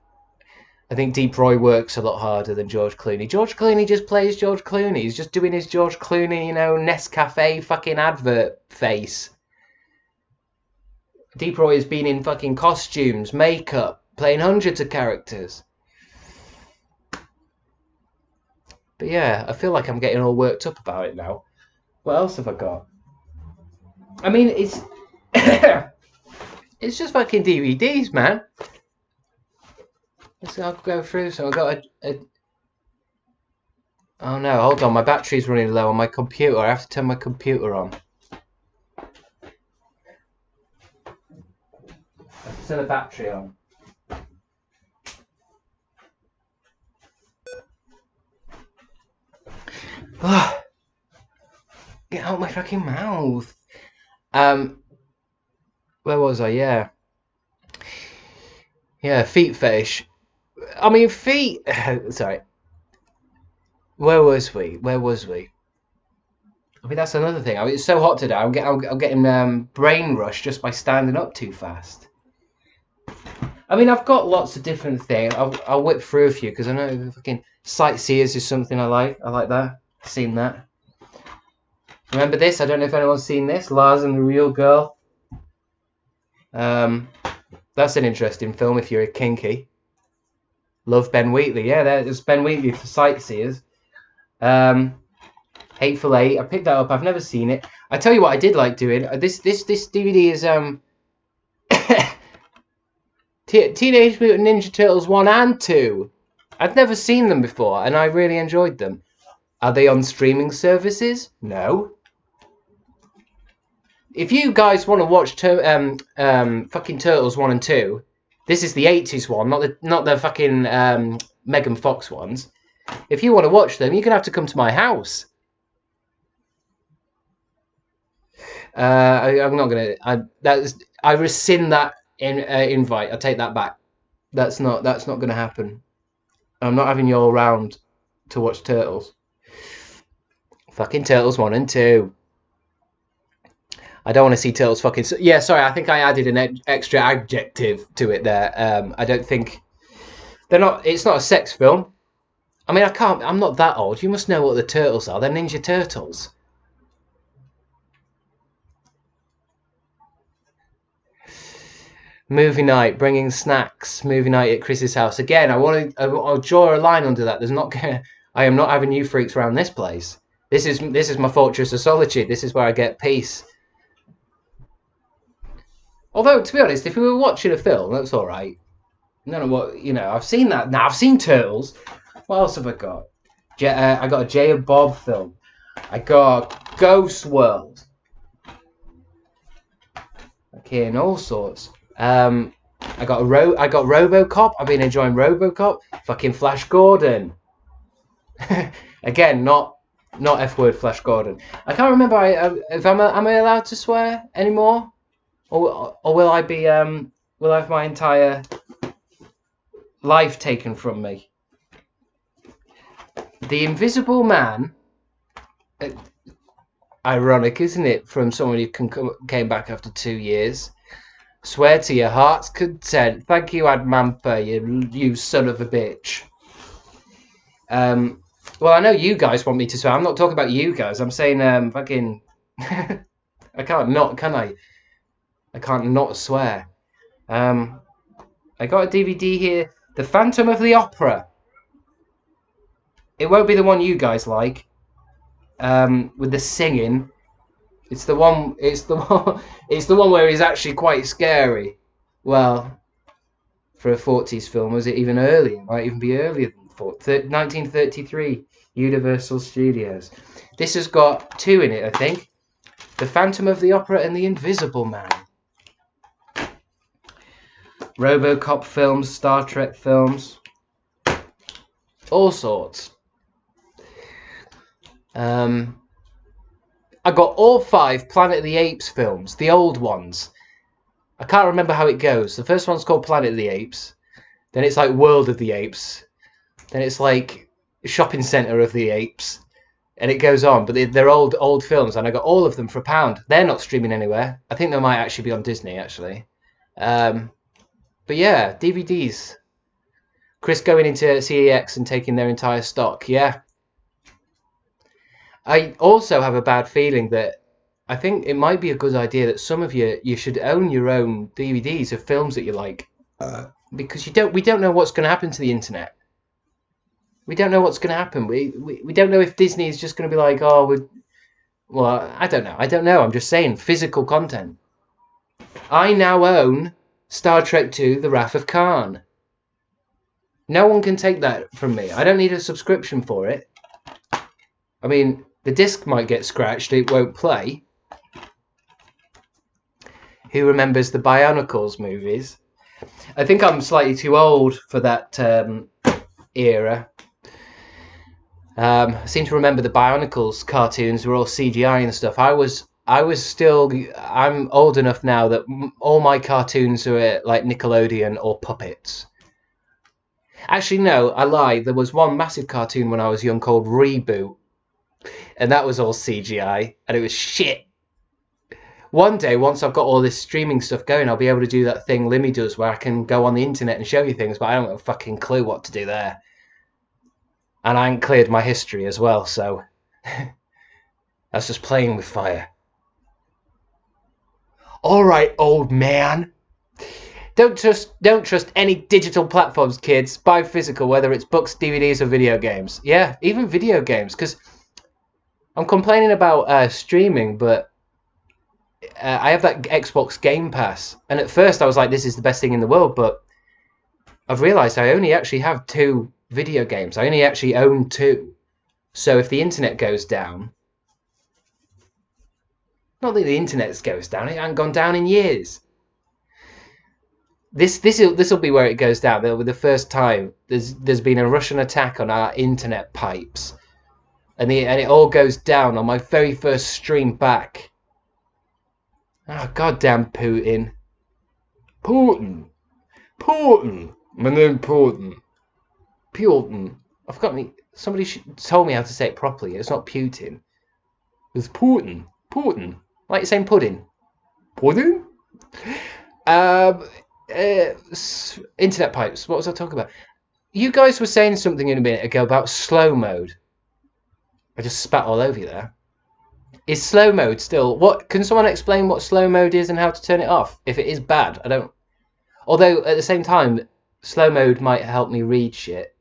S1: Deep Roy works a lot harder than George Clooney. George Clooney just plays George Clooney. He's just doing his George Clooney, Nescafe fucking advert face. Deep Roy has been in fucking costumes, makeup, playing hundreds of characters. But yeah, I feel like I'm getting all worked up about it now. What else have I got? I mean, it's it's just fucking DVDs, man. I'll go through. So I've got a. Oh no, hold on. My battery's running low on my computer. I have to turn my computer on. I have to turn the battery on. Oh, get out of my fucking mouth. Where was I? Yeah. Yeah, feet fetish. I mean, feet. Sorry. Where was we? I mean, that's another thing. I mean, it's so hot today. I'm getting brain rush just by standing up too fast. I mean, I've got lots of different things. I'll whip through a few because I know fucking sightseers is something I like. I like that. Seen that. Remember this? I don't know if anyone's seen this. Lars and the Real Girl. That's an interesting film if you're a kinky. Love Ben Wheatley. Yeah, there's Ben Wheatley for sightseers. Hateful Eight. I picked that up. I've never seen it. I tell you what I did like doing. This DVD is Teenage Mutant Ninja Turtles 1 and 2. I'd never seen them before and I really enjoyed them. Are they on streaming services? No. If you guys want to watch fucking Turtles 1 and 2, this is the 80s one, not the fucking Megan Fox ones. If you want to watch them, you're going to have to come to my house. I'm not going to... I rescind that invite. I take that back. That's not going to happen. I'm not having you all round to watch Turtles. Fucking Turtles 1 and 2. I don't want to see Turtles fucking... Yeah, sorry, I think I added an extra adjective to it there. I don't think... It's not a sex film. I mean, I'm not that old. You must know what the Turtles are. They're Ninja Turtles. Movie night, bringing snacks. Movie night at Chris's house. Again, I'll draw a line under that. I am not having you freaks around this place. This is my fortress of solitude. This is where I get peace. Although, to be honest, if we were watching a film, that's all right. No, what I've seen that. Now I've seen Turtles. What else have I got? I got a Jay and Bob film. I got Ghost World. Okay, and all sorts. I got RoboCop. I've been enjoying RoboCop. Fucking Flash Gordon. Again, not F word Flash Gordon. I can't remember. Am I allowed to swear anymore? Or will I be will I have my entire life taken from me? The Invisible Man. Ironic, isn't it? From someone who came back after 2 years. Swear to your heart's content. Thank you, Admampa, you son of a bitch. Well, I know you guys want me to swear. I'm not talking about you guys. I'm saying fucking. I can't not, can I? I can't not swear. I got a DVD here. The Phantom of the Opera. It won't be the one you guys like. With the singing. It's the one. It's the one. It's the one where he's actually quite scary. Well, for a 40s film, was it even earlier? It might even be earlier than 1933. Universal Studios. This has got 2 in it, I think. The Phantom of the Opera and The Invisible Man. RoboCop films, Star Trek films, all sorts. I got all 5 Planet of the Apes films, the old ones. I can't remember how it goes. The first one's called Planet of the Apes. Then it's like World of the Apes. Then it's like Shopping Centre of the Apes. And it goes on. But they're old films. And I got all of them for £1. They're not streaming anywhere. I think they might actually be on Disney, actually. But yeah, DVDs. Chris going into CEX and taking their entire stock. Yeah. I also have a bad feeling that I think it might be a good idea that some of you should own your own DVDs of films that you like, because we don't know what's going to happen to the internet. We don't know what's going to happen. We don't know if Disney is just going to be like, oh, well, I don't know. I'm just saying, physical content. I now own Star Trek II: The Wrath of Khan. No one can take that from me. I don't need a subscription for it. I mean, the disc might get scratched, it won't play. Who remembers the Bionicles movies? I think I'm slightly too old for that era. I seem to remember the Bionicles cartoons were all CGI and stuff. I'm old enough now that all my cartoons are like Nickelodeon or puppets. Actually, no, I lied. There was one massive cartoon when I was young called Reboot. And that was all CGI, and it was shit. One day, once I've got all this streaming stuff going, I'll be able to do that thing Limmy does where I can go on the internet and show you things, but I don't have a fucking clue what to do there. And I ain't cleared my history as well, so that's just playing with fire. Alright, old man. Don't trust any digital platforms, kids. Buy physical, whether it's books, DVDs, or video games. Yeah, even video games, because I'm complaining about streaming, but I have that Xbox Game Pass. And at first I was like, this is the best thing in the world, but I've realised I only actually have 2 video games. I only actually own 2. So if the internet goes down... Not that the internet goes down, it hasn't gone down in years. This will be where it goes down. That'll be the first time there's been a Russian attack on our internet pipes. And it all goes down on my very first stream back. Oh, goddamn Putin. Putin. My name Putin. I've got me. Somebody told me how to say it properly. It's not Putin. It's Putin. Like you're saying pudding. Pudding? Internet pipes. What was I talking about? You guys were saying something in a minute ago about slow mode. I just spat all over you there. Is slow mode still... What? Can someone explain what slow mode is and how to turn it off? If it is bad, I don't... Although, at the same time, slow mode might help me read shit.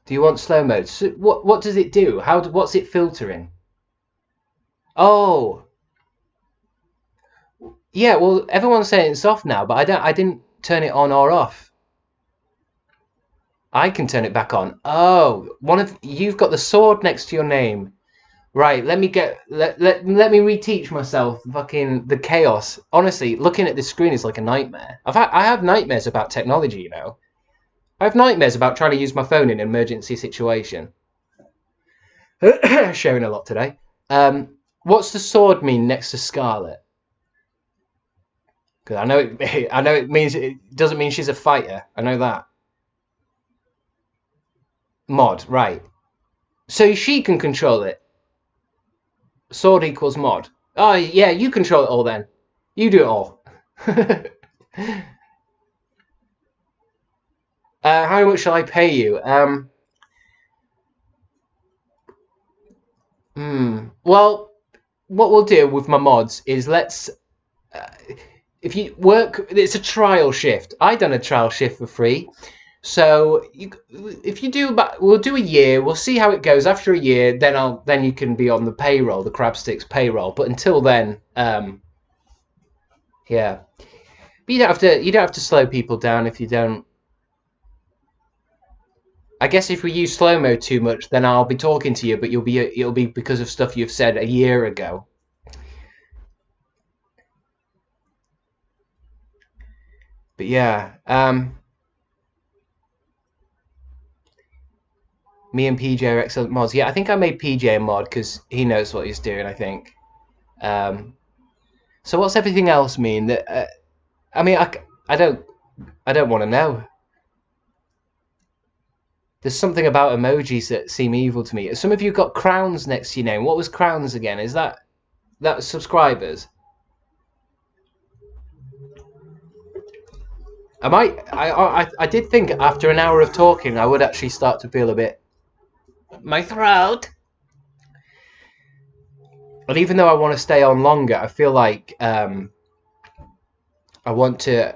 S1: Do you want slow mode? So what does it do? What's it filtering? Oh. Yeah, well, everyone's saying it's off now, but I didn't turn it on or off. I can turn it back on. Oh, you've got the sword next to your name. Right, let me reteach myself fucking the chaos. Honestly, looking at this screen is like a nightmare. I have nightmares about technology, you know. I have nightmares about trying to use my phone in an emergency situation. Sharing a lot today. What's the sword mean next to Scarlet? Because I know it means it doesn't mean she's a fighter. I know that. Mod, right. So she can control it. Sword equals mod. Oh, yeah, you control it all then. You do it all. How much shall I pay you? Well, what we'll do with my mods is if you work, it's a trial shift. I done a trial shift for free. So if you do, we'll do a year. We'll see how it goes. After a year, then you can be on the payroll, the Crabstickz payroll. But until then, yeah. But you don't have to slow people down if you don't. I guess if we use slow mo too much, then I'll be talking to you, but it'll be because of stuff you've said a year ago. But yeah, me and PJ are excellent mods. Yeah, I think I made PJ a mod because he knows what he's doing, I think. So what's everything else mean? That I mean, I don't want to know. There's something about emojis that seem evil to me. Some of you got crowns next to your name. What was crowns again? Is that subscribers? I did think after an hour of talking, I would actually start to feel a bit my throat. But even though I want to stay on longer, I feel like I want to.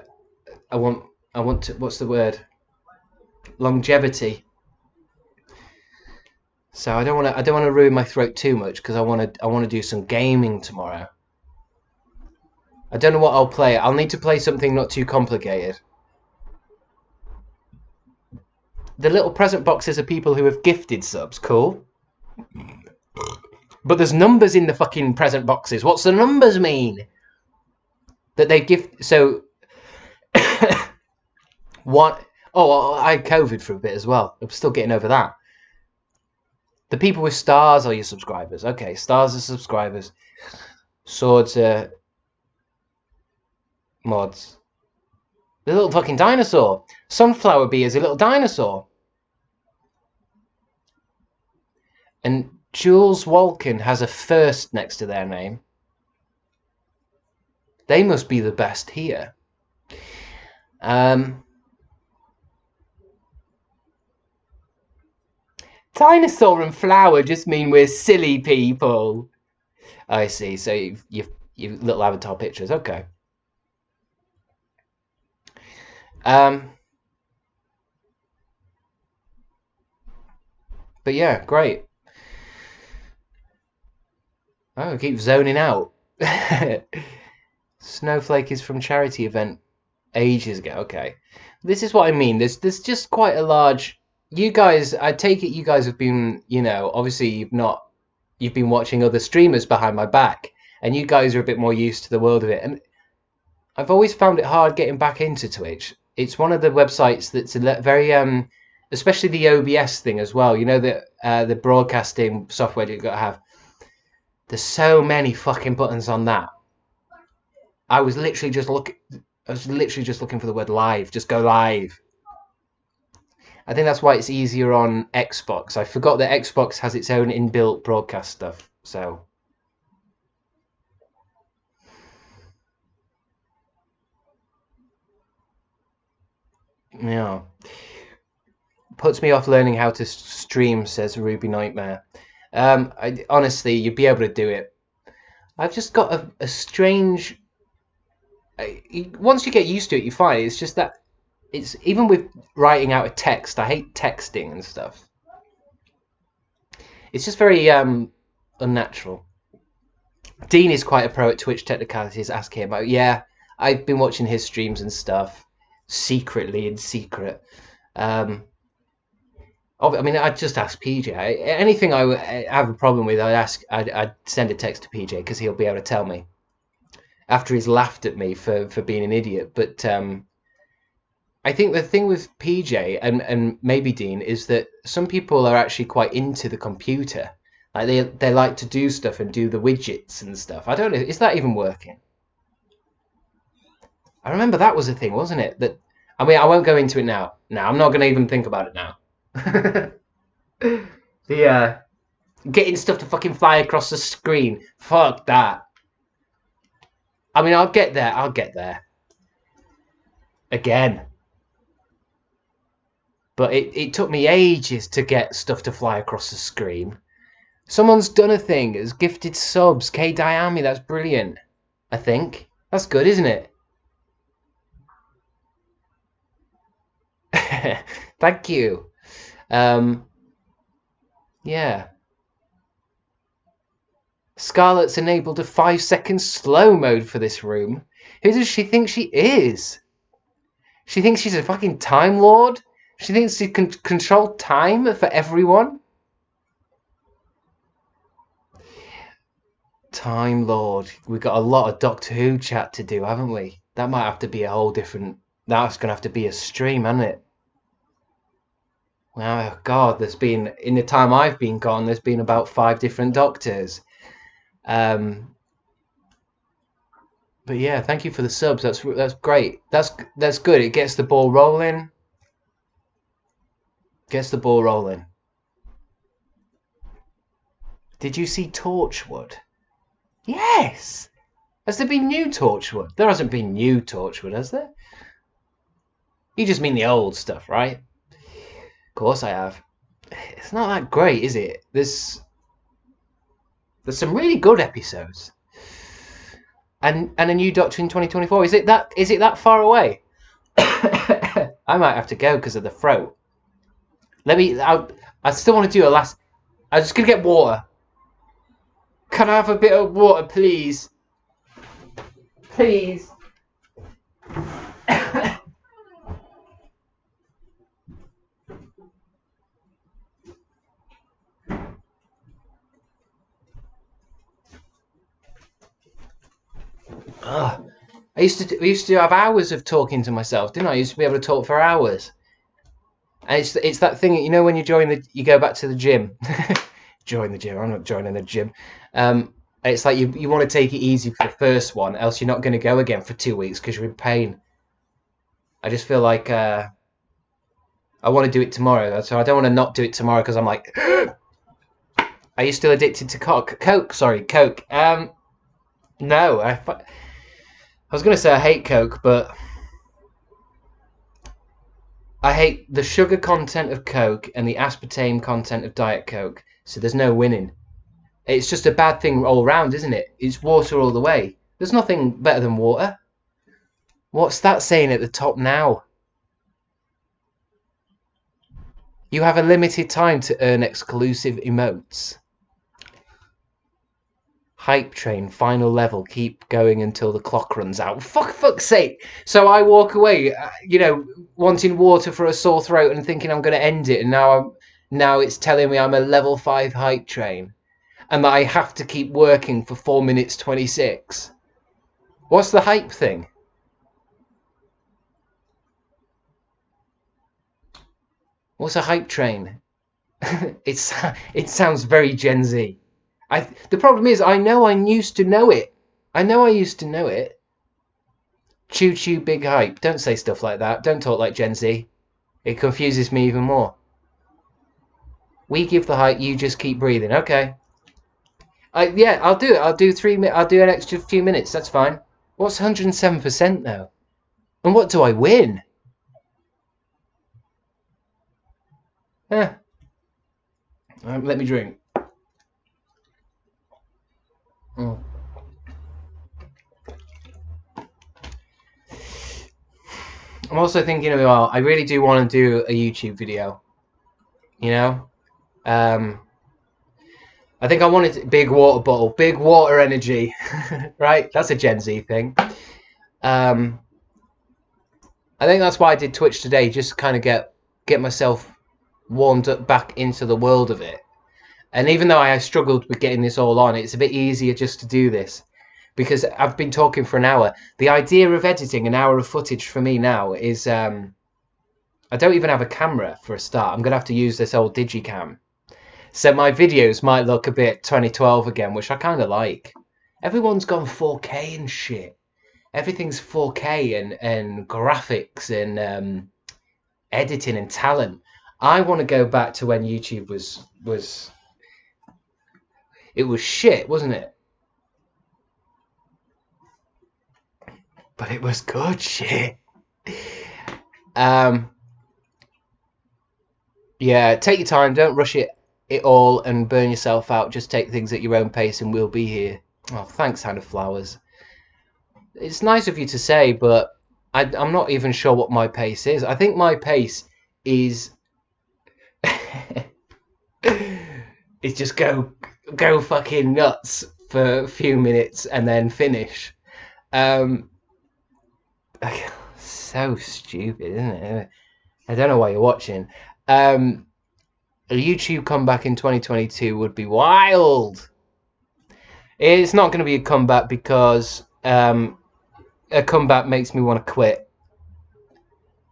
S1: What's the word? Longevity. So I don't want to ruin my throat too much because I want to do some gaming tomorrow. I don't know what I'll play. I'll need to play something not too complicated. The little present boxes are people who have gifted subs. Cool. But there's numbers in the fucking present boxes. What's the numbers mean? That they give. So what? Oh, I had COVID for a bit as well. I'm still getting over that. The people with stars are your subscribers. Okay, stars are subscribers. Swords are mods. The little fucking dinosaur. Sunflower bee is a little dinosaur. And Jules Walken has a first next to their name. They must be the best here. Dinosaur and flower just mean we're silly people. I see. So you little avatar pictures. Okay. But yeah, great. Oh, I keep zoning out. Snowflake is from charity event ages ago. Okay. This is what I mean. There's just quite a large. You guys, I take it you guys have been, obviously you've been watching other streamers behind my back, and you guys are a bit more used to the world of it. And I've always found it hard getting back into Twitch. It's one of the websites that's very, especially the OBS thing as well. You know, the broadcasting software that you've got to have. There's so many fucking buttons on that. I was literally just looking for the word live. Just go live. I think that's why it's easier on Xbox. I forgot that Xbox has its own inbuilt broadcast stuff. So yeah, puts me off learning how to stream, says Ruby Nightmare. Honestly, you'd be able to do it. I've just got a strange. Once you get used to it, you find it's just that. It's even with writing out a text. I hate texting and stuff. It's just very unnatural. Dean is quite a pro at Twitch technicalities. Ask him. Yeah, I've been watching his streams and stuff secretly in secret. I mean, I'd just ask PJ. Anything I have a problem with, I'd send a text to PJ because he'll be able to tell me. After he's laughed at me for being an idiot, but. I think the thing with PJ and maybe Dean is that some people are actually quite into the computer. Like they like to do stuff and do the widgets and stuff. I don't know. Is that even working? I remember that was a thing, wasn't it? That I mean, I won't go into it now. No, I'm not going to even think about it now. Getting stuff to fucking fly across the screen. Fuck that. I mean, I'll get there. Again. But it took me ages to get stuff to fly across the screen. Someone's done a thing. Has gifted subs. K Diami, that's brilliant. I think. That's good, isn't it? Thank you. Yeah. Scarlett's enabled a 5-second slow mode for this room. Who does she think she is? She thinks she's a fucking Time Lord? She thinks she can control time for everyone? Time Lord. We've got a lot of Doctor Who chat to do, haven't we? That might have to be a whole different... That's going to have to be a stream, hasn't it? Oh, God, there's been... In the time I've been gone, there's been about 5 different Doctors. But yeah, thank you for the subs. That's great. That's good. It gets the ball rolling. Gets the ball rolling. Did you see Torchwood? Yes. Has there been new Torchwood? There hasn't been new Torchwood, has there? You just mean the old stuff, right? Of course I have. It's not that great, is it? There's some really good episodes. And a new Doctor in 2024. Is it that far away? I might have to go because of the throat. I still want to do a last... I'm just going to get water. Can I have a bit of water, please? Please. We used to have hours of talking to myself, didn't I? I used to be able to talk for hours. And it's that thing, you know, when you go back to the gym. Join the gym. I'm not joining the gym. It's like you want to take it easy for the first one, else you're not going to go again for 2 weeks because you're in pain. I just feel like I want to do it tomorrow, so I don't want to not do it tomorrow because I'm like, are you still addicted to Coke? Sorry, Coke. No, I was going to say I hate Coke, but I hate the sugar content of Coke and the aspartame content of Diet Coke, so there's no winning. It's just a bad thing all round, isn't it? It's water all the way. There's nothing better than water. What's that saying at the top now? You have a limited time to earn exclusive emotes. Hype train, final level, keep going until the clock runs out. Fuck's sake. So I walk away, wanting water for a sore throat and thinking I'm going to end it. And now it's telling me I'm a level 5 hype train. And that I have to keep working for 4 minutes 26. What's the hype thing? What's a hype train? It sounds very Gen Z. The problem is, I know I used to know it. Choo choo big hype. Don't say stuff like that. Don't talk like Gen Z. It confuses me even more. We give the hype, you just keep breathing. Okay. Yeah, I'll do it. I'll do 3 minutes. I'll do an extra few minutes. That's fine. What's 107% though? And what do I win? Let me drink. I'm also thinking about, I really do want to do a YouTube video. I think I wanted big water bottle, big water energy, right? That's a Gen Z thing. I think that's why I did Twitch today, just to kind of get myself warmed up back into the world of it. And even though I struggled with getting this all on, it's a bit easier just to do this. Because I've been talking for an hour. The idea of editing an hour of footage for me now is... I don't even have a camera for a start. I'm going to have to use this old Digicam. So my videos might look a bit 2012 again, which I kind of like. Everyone's gone 4K and shit. Everything's 4K and graphics and editing and talent. I want to go back to when YouTube was... It was shit, wasn't it? But it was good shit. Yeah, take your time. Don't rush it all and burn yourself out. Just take things at your own pace and we'll be here. Oh, thanks, Hand of Flowers. It's nice of you to say, but I'm not even sure what my pace is. I think my pace is is just go fucking nuts for a few minutes and then finish. Um, so stupid, isn't it? I don't know why you're watching. A YouTube comeback in 2022 would be wild. It's not going to be a comeback because a comeback makes me want to quit.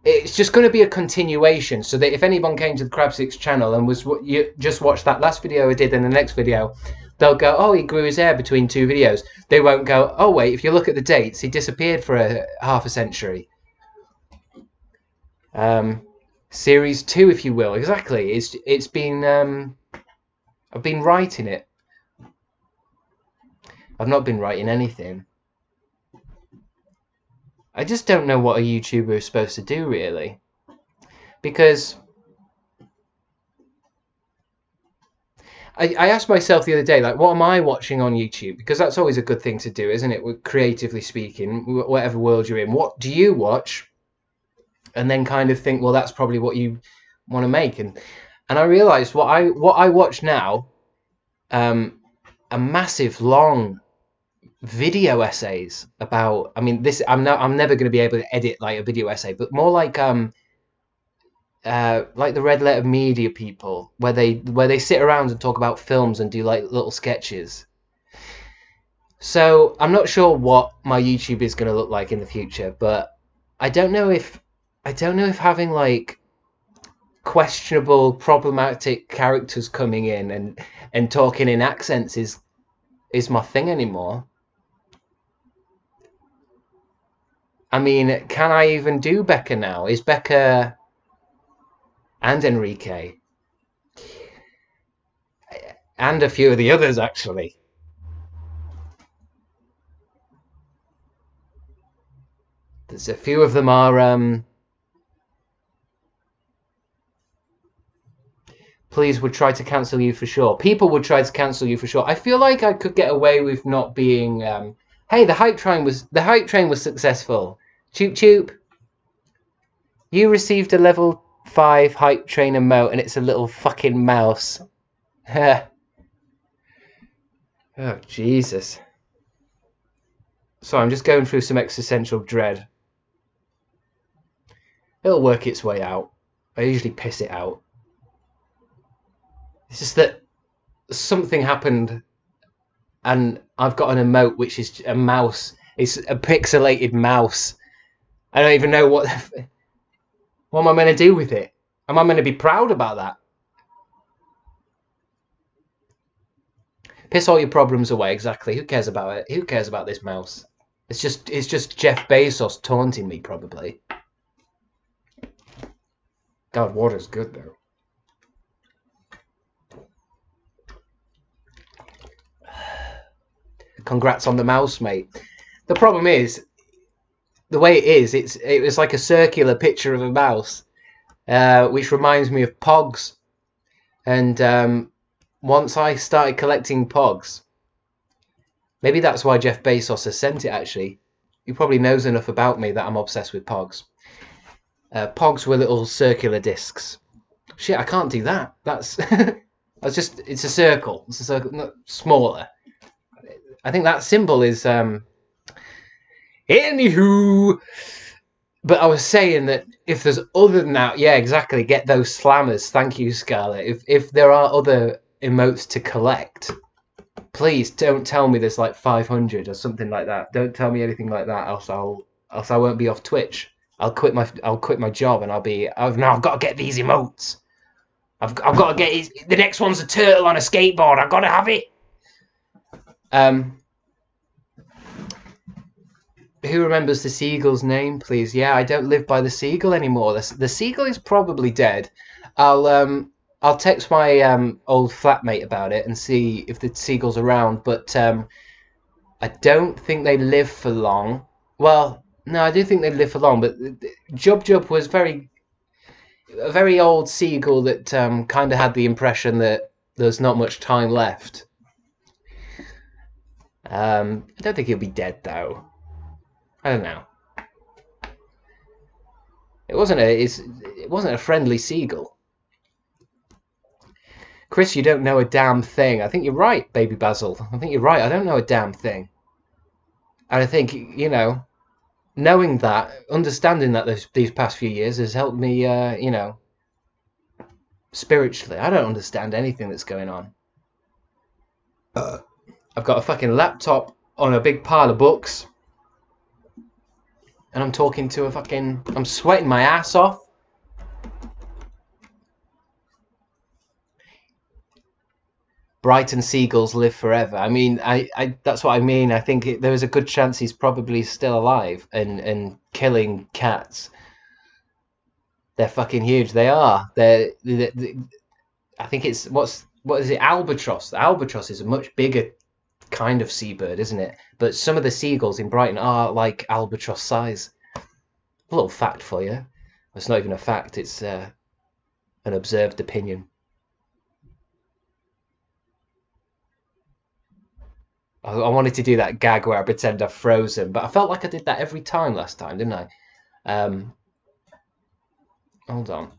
S1: It's just going to be a continuation, so that if anyone came to the Crabstickz channel and was you just watched that last video I did and the next video, they'll go, oh, he grew his hair between two videos. They won't go, oh wait, if you look at the dates, he disappeared for half a century. Series 2, if you will. Exactly. It's been I've been writing it. I've not been writing anything. I just don't know what a YouTuber is supposed to do, really. Because I asked myself the other day, like, what am I watching on YouTube? Because that's always a good thing to do, isn't it? Creatively speaking, whatever world you're in. What do you watch? And then kind of think, well, that's probably what you want to make. And I realised what I watch now, a massive, long video essays about, I mean, this I'm never going to be able to edit like a video essay, but more like the Red Letter Media people, where they sit around and talk about films and do like little sketches. So I'm not sure what my YouTube is going to look like in the future, but I don't know if having like questionable, problematic characters coming in and talking in accents is my thing anymore. I mean, can I even do Becca now? Is Becca and Enrique and a few of the others, actually. There's a few of them are please would try to cancel you for sure. People would try to cancel you for sure. I feel like I could get away with not being hey, the hype train was successful. Choop choop. You received a level 5 hype train emote and it's a little fucking mouse. Oh Jesus. So I'm just going through some existential dread. It'll work its way out. I usually piss it out. It's just that something happened and I've got an emote which is a mouse. It's a pixelated mouse. I don't even know what am I meant to do with it? Am I meant to be proud about that? Piss all your problems away, exactly. Who cares about it? Who cares about this mouse? It's just Jeff Bezos taunting me, probably. God, water's good though. Congrats on the mouse, mate. The problem is, the way it is, it was like a circular picture of a mouse, which reminds me of Pogs. And once I started collecting Pogs, maybe that's why Jeff Bezos has sent it, actually. He probably knows enough about me that I'm obsessed with Pogs. Pogs were little circular discs. Shit, I can't do that. That's it's a circle. It's a circle, not smaller. I think that symbol is anywho. But I was saying that if there's other than that, yeah, exactly, get those slammers. Thank you, Scarlett. If there are other emotes to collect, please don't tell me there's like 500 or something like that. Don't tell me anything like that, else I won't be off Twitch. I'll quit my job and I've got to get these emotes. I've got to get the next one's a turtle on a skateboard. I've got to have it. Who remembers the seagull's name, please? Yeah, I don't live by the seagull anymore. The seagull is probably dead. I'll text my old flatmate about it and see if the seagull's around. But I don't think they live for long. Well, no, I do think they live for long. But Jub Jub was a very old seagull that kind of had the impression that there's not much time left. I don't think he'll be dead though. I don't know. It wasn't It wasn't a friendly seagull. Chris, you don't know a damn thing. I think you're right, Baby Basil. I think you're right. I don't know a damn thing. And I think, you know, knowing that, understanding that these past few years has helped me, you know, spiritually. I don't understand anything that's going on. I've got a fucking laptop on a big pile of books. And I'm talking to a fucking... I'm sweating my ass off. Brighton seagulls live forever. I mean, I that's what I mean. I think there is a good chance he's probably still alive and killing cats. They're fucking huge. They are. They're I think it's what is it? Albatross. The albatross is a much bigger kind of seabird, isn't it? But some of the seagulls in Brighton are like albatross size. A little fact for you. It's not even a fact. It's an observed opinion. I wanted to do that gag where I pretend I've frozen, but I felt like I did that every time last time, didn't I? Hold on.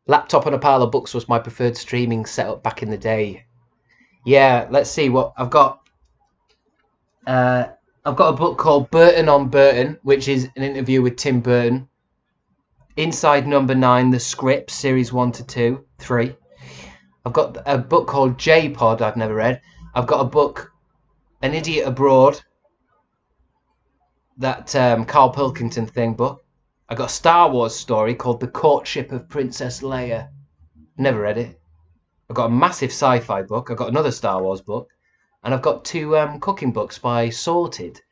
S1: Laptop and a pile of books was my preferred streaming setup back in the day. Yeah, let's see what I've got. I've got a book called Burton on Burton, which is an interview with Tim Burton. Inside Number 9, the script, series 1 to 2, 3. I've got a book called J-Pod I've never read. I've got a book, An Idiot Abroad, that Carl Pilkington thing book. I've got a Star Wars story called The Courtship of Princess Leia. Never read it. I've got a massive sci-fi book. I've got another Star Wars book. And I've got 2 cooking books by Sorted.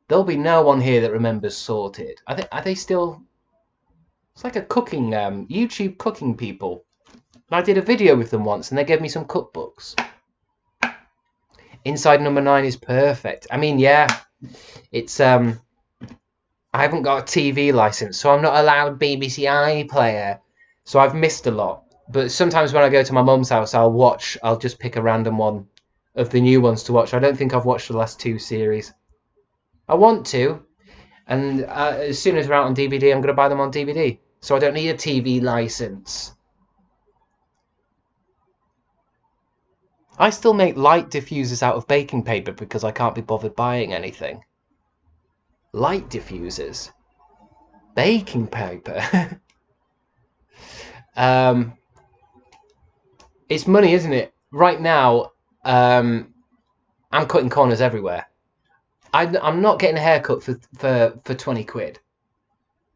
S1: There'll be no one here that remembers Sorted. Are they still... It's like a cooking, YouTube cooking people. I did a video with them once and they gave me some cookbooks. Inside Number 9 is perfect. I mean, yeah, it's I haven't got a TV license, so I'm not allowed a BBC iPlayer. So I've missed a lot. But sometimes when I go to my mum's house, I'll just pick a random one of the new ones to watch. I don't think I've watched the last 2 series. I want to, and as soon as they're out on DVD, I'm going to buy them on DVD. So I don't need a TV license. I still make light diffusers out of baking paper because I can't be bothered buying anything. Light diffusers? Baking paper? It's money, isn't it? Right now, I'm cutting corners everywhere. I'm not getting a haircut for 20 quid.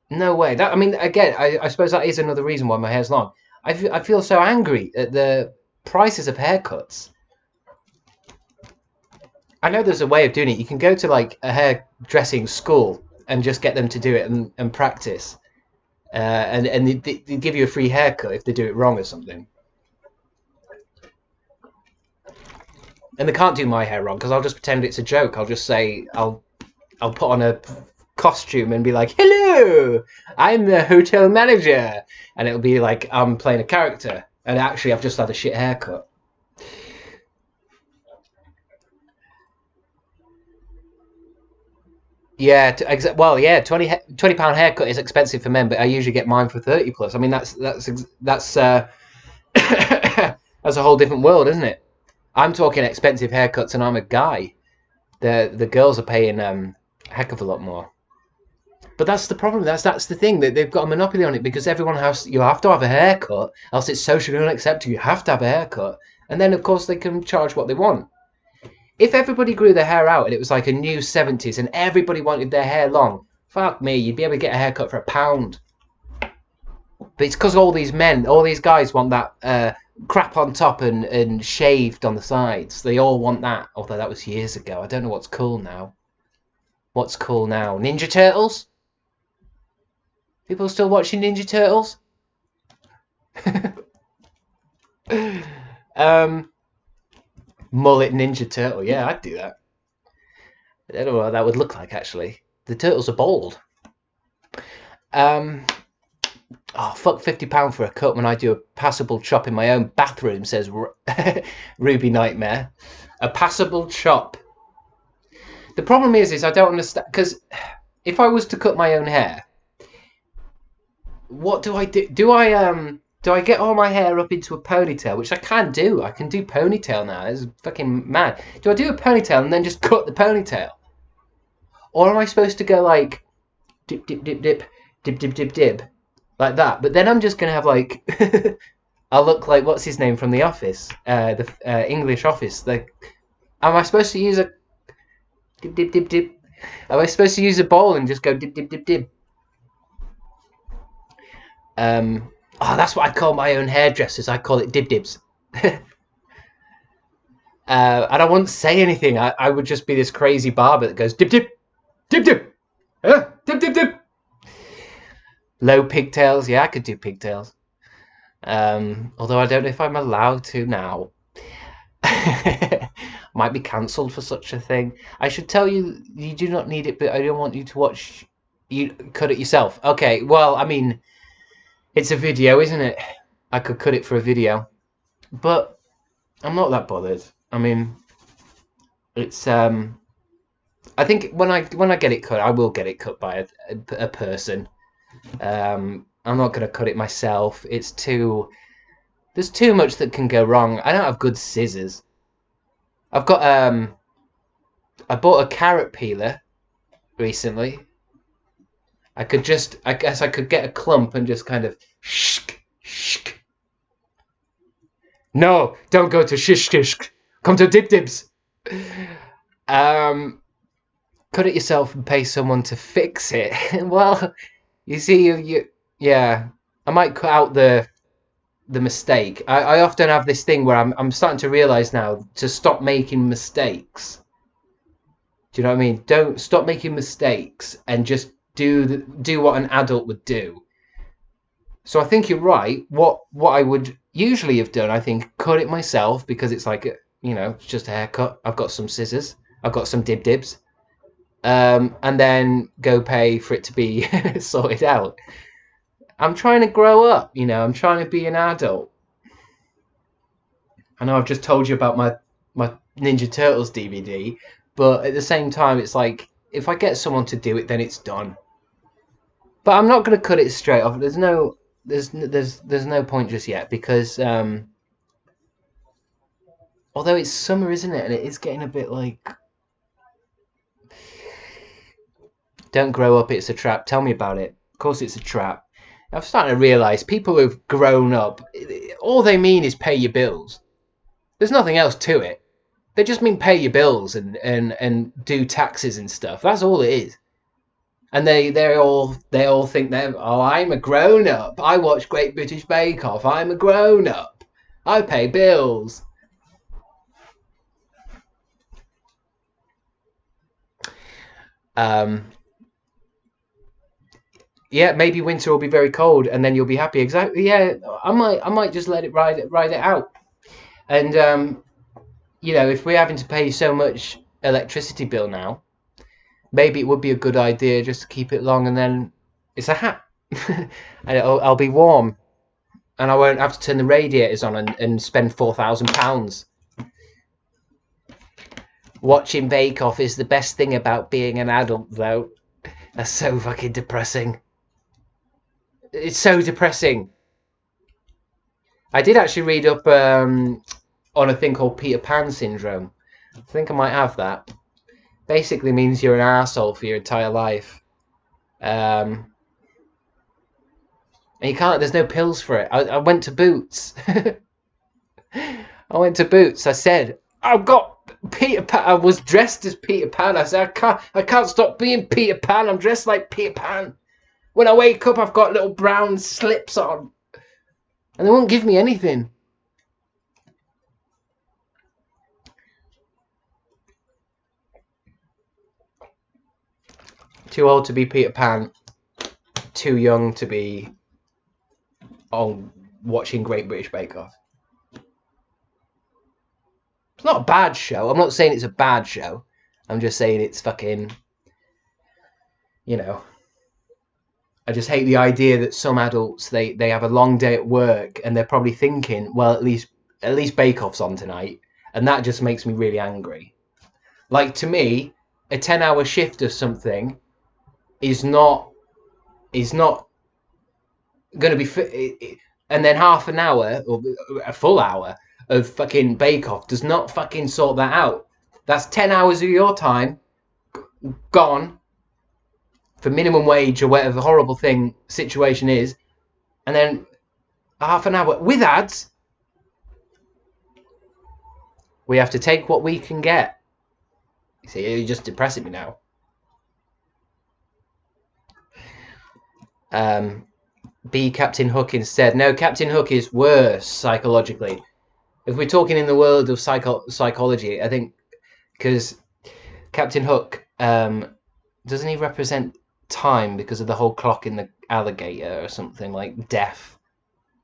S1: No way. I mean, again, I suppose that is another reason why my hair's long. I feel so angry at the prices of haircuts. I know there's a way of doing it. You can go to like a hairdressing school and just get them to do it and practice. And they give you a free haircut if they do it wrong or something. And they can't do my hair wrong because I'll just pretend it's a joke. I'll just say, I'll put on a costume and be like, hello, I'm the hotel manager. And it'll be like I'm playing a character. And actually, I've just had a shit haircut. Yeah, well, yeah, £20 haircut is expensive for men, but I usually get mine for 30 plus. I mean, that's that's a whole different world, isn't it? I'm talking expensive haircuts, and I'm a guy. The girls are paying a heck of a lot more. But that's the problem. That's the thing, that they've got a monopoly on it because everyone has. You have to have a haircut, else it's socially unacceptable. You have to have a haircut, and then of course they can charge what they want. If everybody grew their hair out and it was like a new 70s and everybody wanted their hair long, fuck me, you'd be able to get a haircut for £1. But it's because all these men, all these guys want that crap on top and shaved on the sides. They all want that, although that was years ago. I don't know what's cool now. What's cool now? Ninja Turtles? People still watching Ninja Turtles? Mullet Ninja Turtle. Yeah, I'd do that. I don't know what that would look like, actually. The turtles are bald. Oh, fuck £50 for a cut when I do a passable chop in my own bathroom, says Ruby Nightmare. A passable chop. The problem is I don't understand, because if I was to cut my own hair, what do I do? Do I get all my hair up into a ponytail, which I can do. I can do ponytail now. It's fucking mad. Do I do a ponytail and then just cut the ponytail? Or am I supposed to go like dip, dip, dip, dip, dip, dip, dip, dip, like that? But then I'm just gonna have like I'll look like what's his name from The Office, the English Office. Like, am I supposed to use a dip, dip, dip, dip? Am I supposed to use a bowl and just go dip, dip, dip, dip? Oh, that's what I call my own hairdressers. I call it dib dibs. And I wouldn't say anything. I would just be this crazy barber that goes dip dip, dip dip, dip dip dip. Low pigtails. Yeah, I could do pigtails. Although I don't know if I'm allowed to now. Might be cancelled for such a thing. I should tell you, you do not need it, but I don't want you to watch. You cut it yourself. Okay. Well, I mean, it's a video, isn't it? I could cut it for a video, but I'm not that bothered. I mean, it's I think when I get it cut, I will get it cut by a person. I'm not gonna cut it myself. It's too There's too much that can go wrong. I don't have good scissors. I've got I bought a carrot peeler recently. I guess I could get a clump and just kind of shk shk. No, don't go to shish shish. Come to dip dips. Cut it yourself and pay someone to fix it. Well, you see, yeah. I might cut out the mistake. I often have this thing where I'm starting to realize now to stop making mistakes. Do you know what I mean? Don't stop making mistakes and just do what an adult would do. So I think you're right. What I would usually have done, I think, cut it myself because it's like, you know, it's just a haircut. I've got some scissors. I've got some dib dibs. And then go pay for it to be sorted out. I'm trying to grow up, you know. I'm trying to be an adult. I know I've just told you about my Ninja Turtles DVD, but at the same time, it's like if I get someone to do it, then it's done. But I'm not going to cut it straight off. There's no point just yet because although it's summer, isn't it, and it is getting a bit like. Don't grow up, it's a trap. Tell me about it. Of course it's a trap. I'm starting to realise people who've grown up, all they mean is pay your bills. There's nothing else to it. They just mean pay your bills and do taxes and stuff. That's all it is. And they all think I'm a grown up. I watch Great British Bake Off. I'm a grown up. I pay bills. Yeah, maybe winter will be very cold, and then you'll be happy. Exactly. Yeah, I might just let it ride it out. And you know, if we're having to pay so much electricity bill now, maybe it would be a good idea just to keep it long, and then it's a hat, and I'll be warm, and I won't have to turn the radiators on and spend £4,000. Watching Bake Off is the best thing about being an adult, though. That's so fucking depressing. It's so depressing. I did actually read up on a thing called Peter Pan syndrome. I think I might have that. Basically means you're an arsehole for your entire life. And you can't, there's no pills for it. I went to Boots. I went to Boots. I said, I've got Peter Pan. I was dressed as Peter Pan. I said, I can't stop being Peter Pan. I'm dressed like Peter Pan. When I wake up, I've got little brown slips on. And they won't give me anything. Too old to be Peter Pan. Too young to be on watching Great British Bake Off. It's not a bad show. I'm not saying it's a bad show. I'm just saying it's fucking, you know. I just hate the idea that some adults they have a long day at work and they're probably thinking, well, at least Bake Off's on tonight, and that just makes me really angry. Like, to me, a 10-hour shift of something is not going to be fit, and then half an hour or a full hour of fucking Bake Off does not fucking sort that out. That's 10 hours of your time gone for minimum wage or whatever the horrible thing situation is, and then half an hour with ads. We have to take what we can get. You see, you're just depressing me now. Be Captain Hook instead. No, Captain Hook is worse psychologically. If we're talking in the world of psychology, I think, because Captain Hook, doesn't he represent time because of the whole clock in the alligator or something, like death?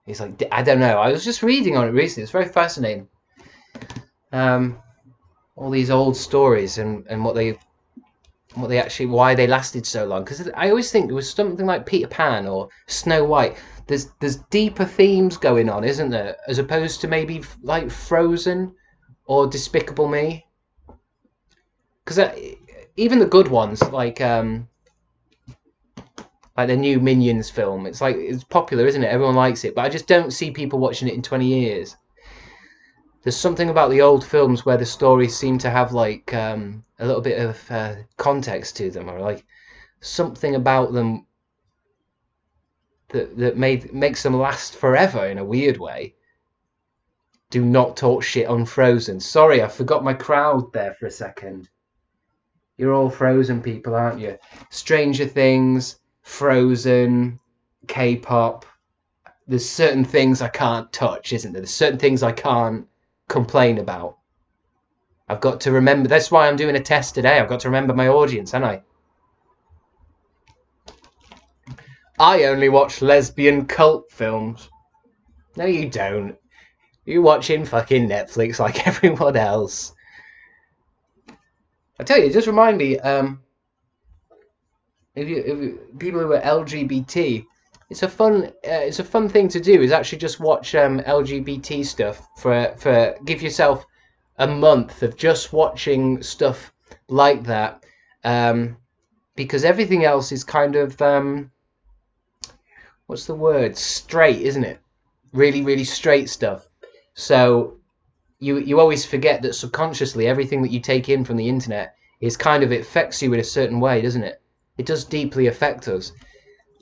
S1: He's like, I don't know. I was just reading on it recently. It's very fascinating. All these old stories and what they actually, why they lasted so long. Because I always think it was something like Peter Pan or Snow White. There's deeper themes going on, isn't there? As opposed to maybe like Frozen or Despicable Me. Because even the good ones, like the new Minions film, it's popular, isn't it? Everyone likes it, but I just don't see people watching it in 20 years. There's something about the old films where the stories seem to have like a little bit of context to them, or like something about them that makes them last forever in a weird way. Do not talk shit on Frozen. Sorry, I forgot my crowd there for a second. You're all Frozen people, aren't you? Stranger Things, Frozen, K-pop. There's certain things I can't touch, isn't there? There's certain things I can't complain about. I've got to remember. That's why I'm doing a test today. I've got to remember my audience, haven't I only watch lesbian cult films. No, you don't. You're watching fucking Netflix like everyone else. I tell you, just remind me, if people who are LGBT, it's a fun thing to do. Is actually just watch LGBT stuff for give yourself a month of just watching stuff like that, because everything else is kind of what's the word? Straight, isn't it? Really, really straight stuff. So you always forget that subconsciously everything that you take in from the internet is kind of, it affects you in a certain way, doesn't it? It does deeply affect us.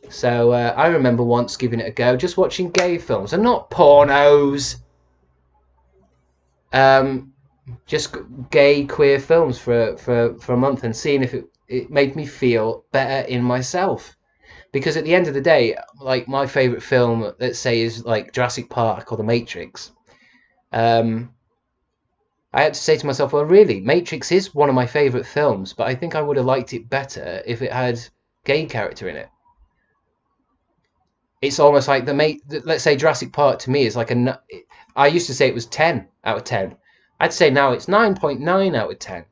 S1: So I remember once giving it a go, just watching gay films and not pornos. Just gay queer films for a month and seeing if it made me feel better in myself. Because at the end of the day, like my favorite film, let's say, is like Jurassic Park or The Matrix. I had to say to myself, well, really, Matrix is one of my favorite films, but I think I would have liked it better if it had gay character in it. It's almost like let's say Jurassic Park to me is like I used to say it was 10 out of 10. I'd say now it's 9.9 out of 10.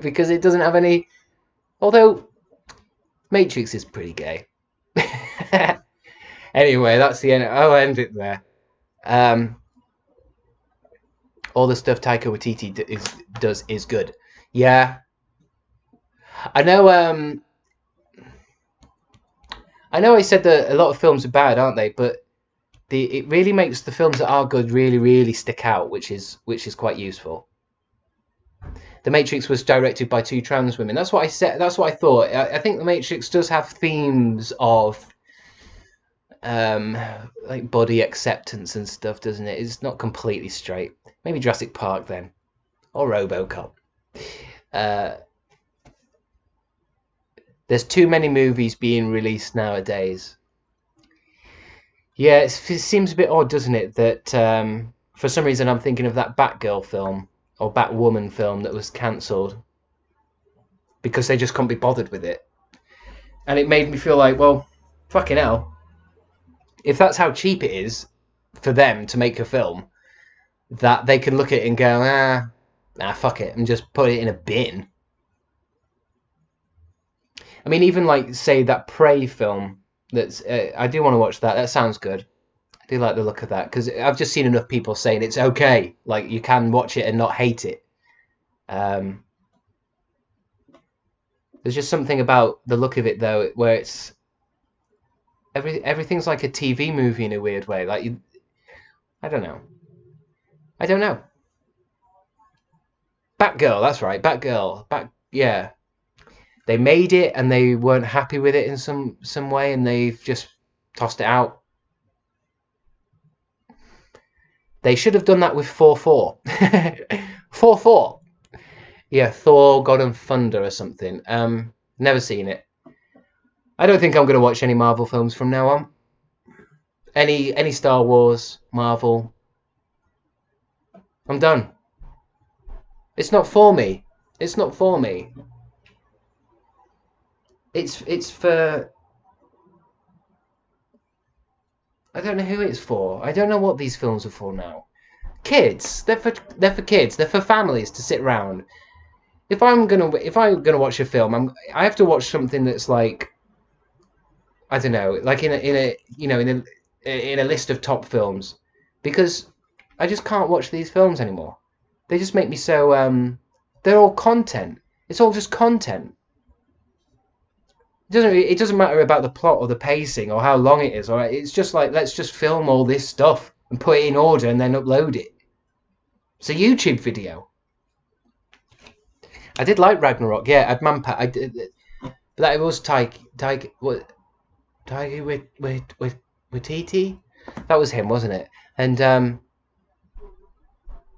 S1: Because it doesn't have any, although Matrix is pretty gay. Anyway, that's the end. I'll end it there. All the stuff Taika Waititi does is good. Yeah, I know. I know I said that a lot of films are bad, aren't they? But it really makes the films that are good really, really stick out, which is quite useful. The Matrix was directed by 2 trans women. That's what I said. That's what I thought. I think The Matrix does have themes of like body acceptance and stuff, doesn't it? It's not completely straight. Maybe Jurassic Park then, or RoboCop. There's too many movies being released nowadays. Yeah, it seems a bit odd, doesn't it? That for some reason I'm thinking of that Batgirl film or Batwoman film that was cancelled because they just couldn't be bothered with it, and it made me feel like, well, fucking hell. If that's how cheap it is for them to make a film, that they can look at it and go, fuck it, and just put it in a bin. I mean, even like, say, that Prey film, that's I do want to watch that. That sounds good. I do like the look of that, because I've just seen enough people saying it's okay. Like, you can watch it and not hate it. There's just something about the look of it though, where it's everything's like a TV movie in a weird way. Like I don't know. I don't know. Batgirl, that's right. Batgirl. Yeah. They made it and they weren't happy with it in some way, and they've just tossed it out. They should have done that with 4-4. 4-4. Yeah, Thor, God and Thunder or something. Never seen it. I don't think I'm going to watch any Marvel films from now on. Any Star Wars, Marvel. I'm done. It's not for me. It's not for me. It's for... I don't know who it's for. I don't know what these films are for now. Kids. They're for kids. They're for families to sit around. If I'm gonna watch a film, I have to watch something that's like, I don't know, like in a list of top films, because I just can't watch these films anymore. They just make me so they're all content. It's all just content. It doesn't matter about the plot or the pacing or how long it is. All right, it's just like, let's just film all this stuff and put it in order and then upload it. It's a YouTube video. I did like Ragnarok, yeah. At Manpat, I did, but that it was Taika Waititi. That was him, wasn't it? And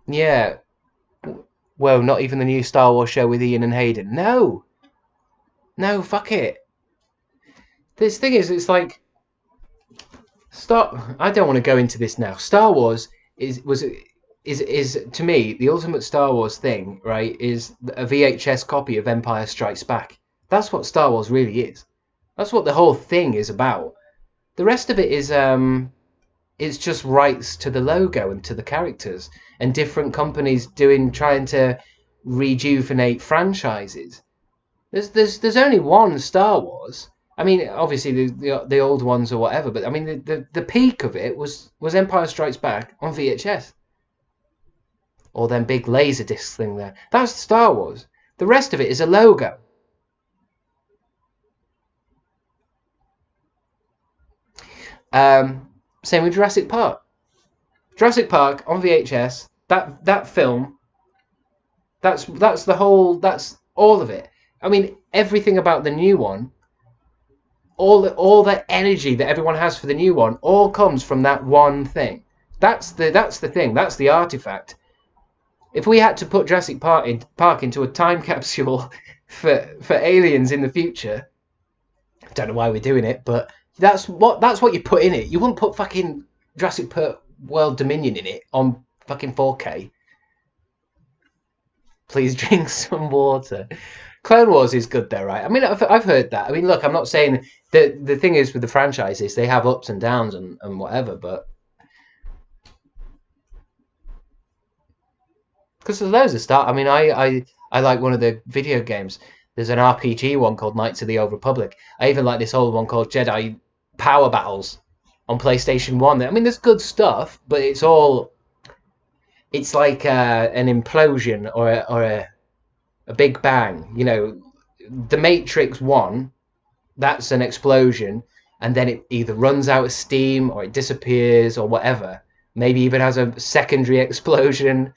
S1: yeah. Well, not even the new Star Wars show with Ian and Hayden. No, fuck it. This thing is, it's like, I don't want to go into this now. Star Wars is to me the ultimate Star Wars thing, right? Is a VHS copy of Empire Strikes Back. That's what Star Wars really is. That's what the whole thing is about. The rest of it is it's just rights to the logo and to the characters, and different companies trying to rejuvenate franchises. There's only one Star Wars. I mean, obviously the old ones or whatever, but I mean the peak of it was Empire Strikes Back on VHS, or them big laser disc thing there. That's Star Wars. The rest of it is a logo. Same with Jurassic Park. Jurassic Park on VHS. That film. That's the whole. That's all of it. I mean, everything about the new one. All the energy that everyone has for the new one all comes from that one thing. That's the thing. That's the artifact. If we had to put Jurassic Park into a time capsule for aliens in the future, I don't know why we're doing it, but that's what you put in it. You wouldn't put fucking Jurassic World Dominion in it on fucking 4K. Please drink some water. Clone Wars is good though, right? I mean, I've heard that. I mean, look, I'm not saying the thing is with the franchises, they have ups and downs and whatever, but because there's loads of stuff. I mean, I like one of the video games. There's an RPG one called Knights of the Old Republic. I even like this old one called Jedi Power Battles on PlayStation 1. I mean, there's good stuff, but it's like an implosion or a big bang. You know, the Matrix 1, that's an explosion, and then it either runs out of steam or it disappears or whatever. Maybe even has a secondary explosion.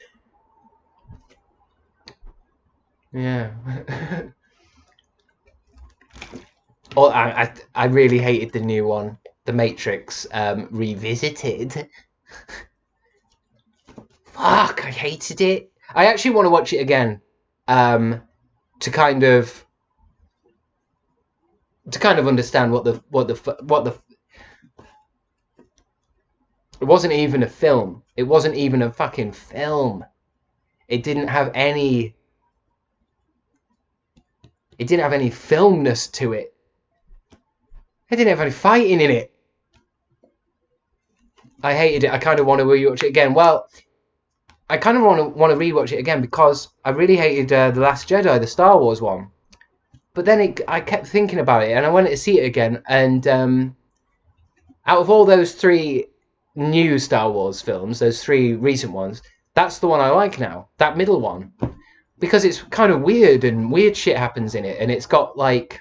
S1: Yeah. Oh, I really hated the new one, The Matrix Revisited. Fuck, I hated it. I actually want to watch it again, to kind of understand what the. It wasn't even a film. It wasn't even a fucking film. It didn't have any. It didn't have any filmness to it. It didn't have any fighting in it. I hated it. I kind of want to rewatch it again. Well, I kind of want to rewatch it again because I really hated The Last Jedi, the Star Wars one. But then I kept thinking about it, and I wanted to see it again. And out of all those 3 new Star Wars films, those 3 recent ones, that's the one I like now. That middle one. because it's kind of weird and weird shit happens in it, and it's got like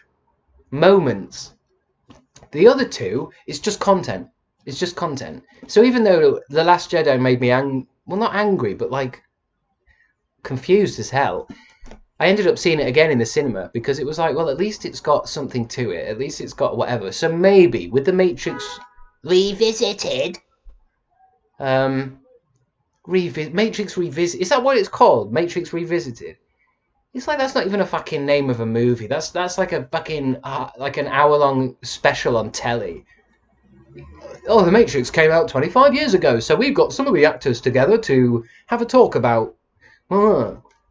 S1: moments. The other two, it's just content. It's just content. So even though The Last Jedi made me well, not angry, but like confused as hell, I ended up seeing it again in the cinema because it was like, well, at least it's got something to it. At least it's got whatever. So maybe with The Matrix Revisited, Matrix Revisit. Is that what it's called? Matrix Revisited. It's like that's not even a fucking name of a movie. That's like a fucking like an hour-long special on telly. Oh, The Matrix came out 25 years ago, so we've got some of the actors together to have a talk about.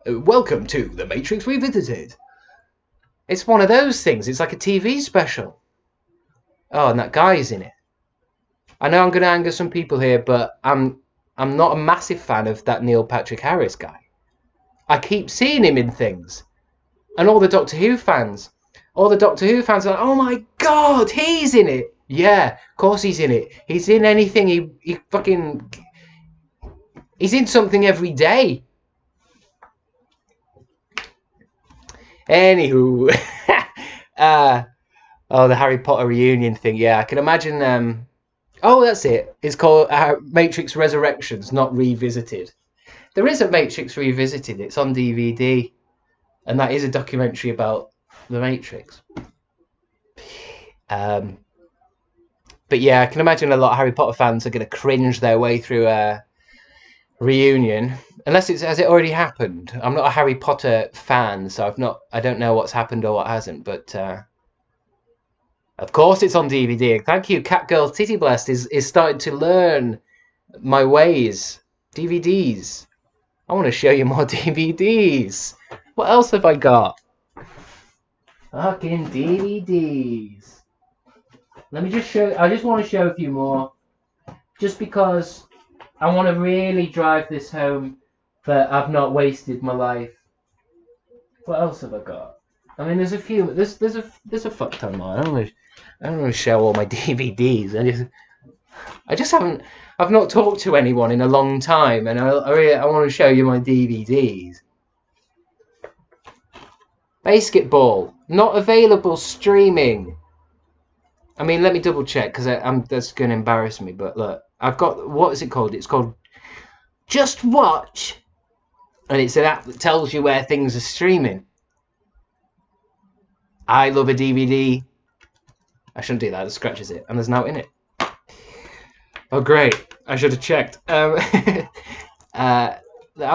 S1: Welcome to The Matrix Revisited. It's one of those things. It's like a TV special. Oh, and that guy's in it. I know I'm going to anger some people here, but I'm not a massive fan of that Neil Patrick Harris guy. I keep seeing him in things. And all the Doctor Who fans are like, oh my God, he's in it. Yeah, of course he's in it. He's in anything. He's in something every day. Anywho, the Harry Potter reunion thing. Yeah, I can imagine. Oh, that's it. It's called Matrix Resurrections, not Revisited. There is a Matrix Revisited. It's on DVD, and that is a documentary about the Matrix. But yeah, I can imagine a lot of Harry Potter fans are going to cringe their way through a reunion, unless has it already happened. I'm not a Harry Potter fan, so I don't know what's happened or what hasn't. But of course, it's on DVD. Thank you, Catgirl Titty Blast is starting to learn my ways. DVDs. I want to show you more DVDs. What else have I got? Fucking DVDs. Let me just show. I just want to show a few more, just because I want to really drive this home that I've not wasted my life. What else have I got? I mean, there's a few. There's a fuck ton more. I don't want to show all my DVDs. I just haven't. I've not talked to anyone in a long time, and I want to show you my DVDs. Basketball not available streaming. I mean, let me double check because that's going to embarrass me. But look, I've got, what is it called? It's called Just Watch, and it's an app that tells you where things are streaming. I love a DVD. I shouldn't do that. It scratches it, and there's now in it. Oh, great! I should have checked. I'm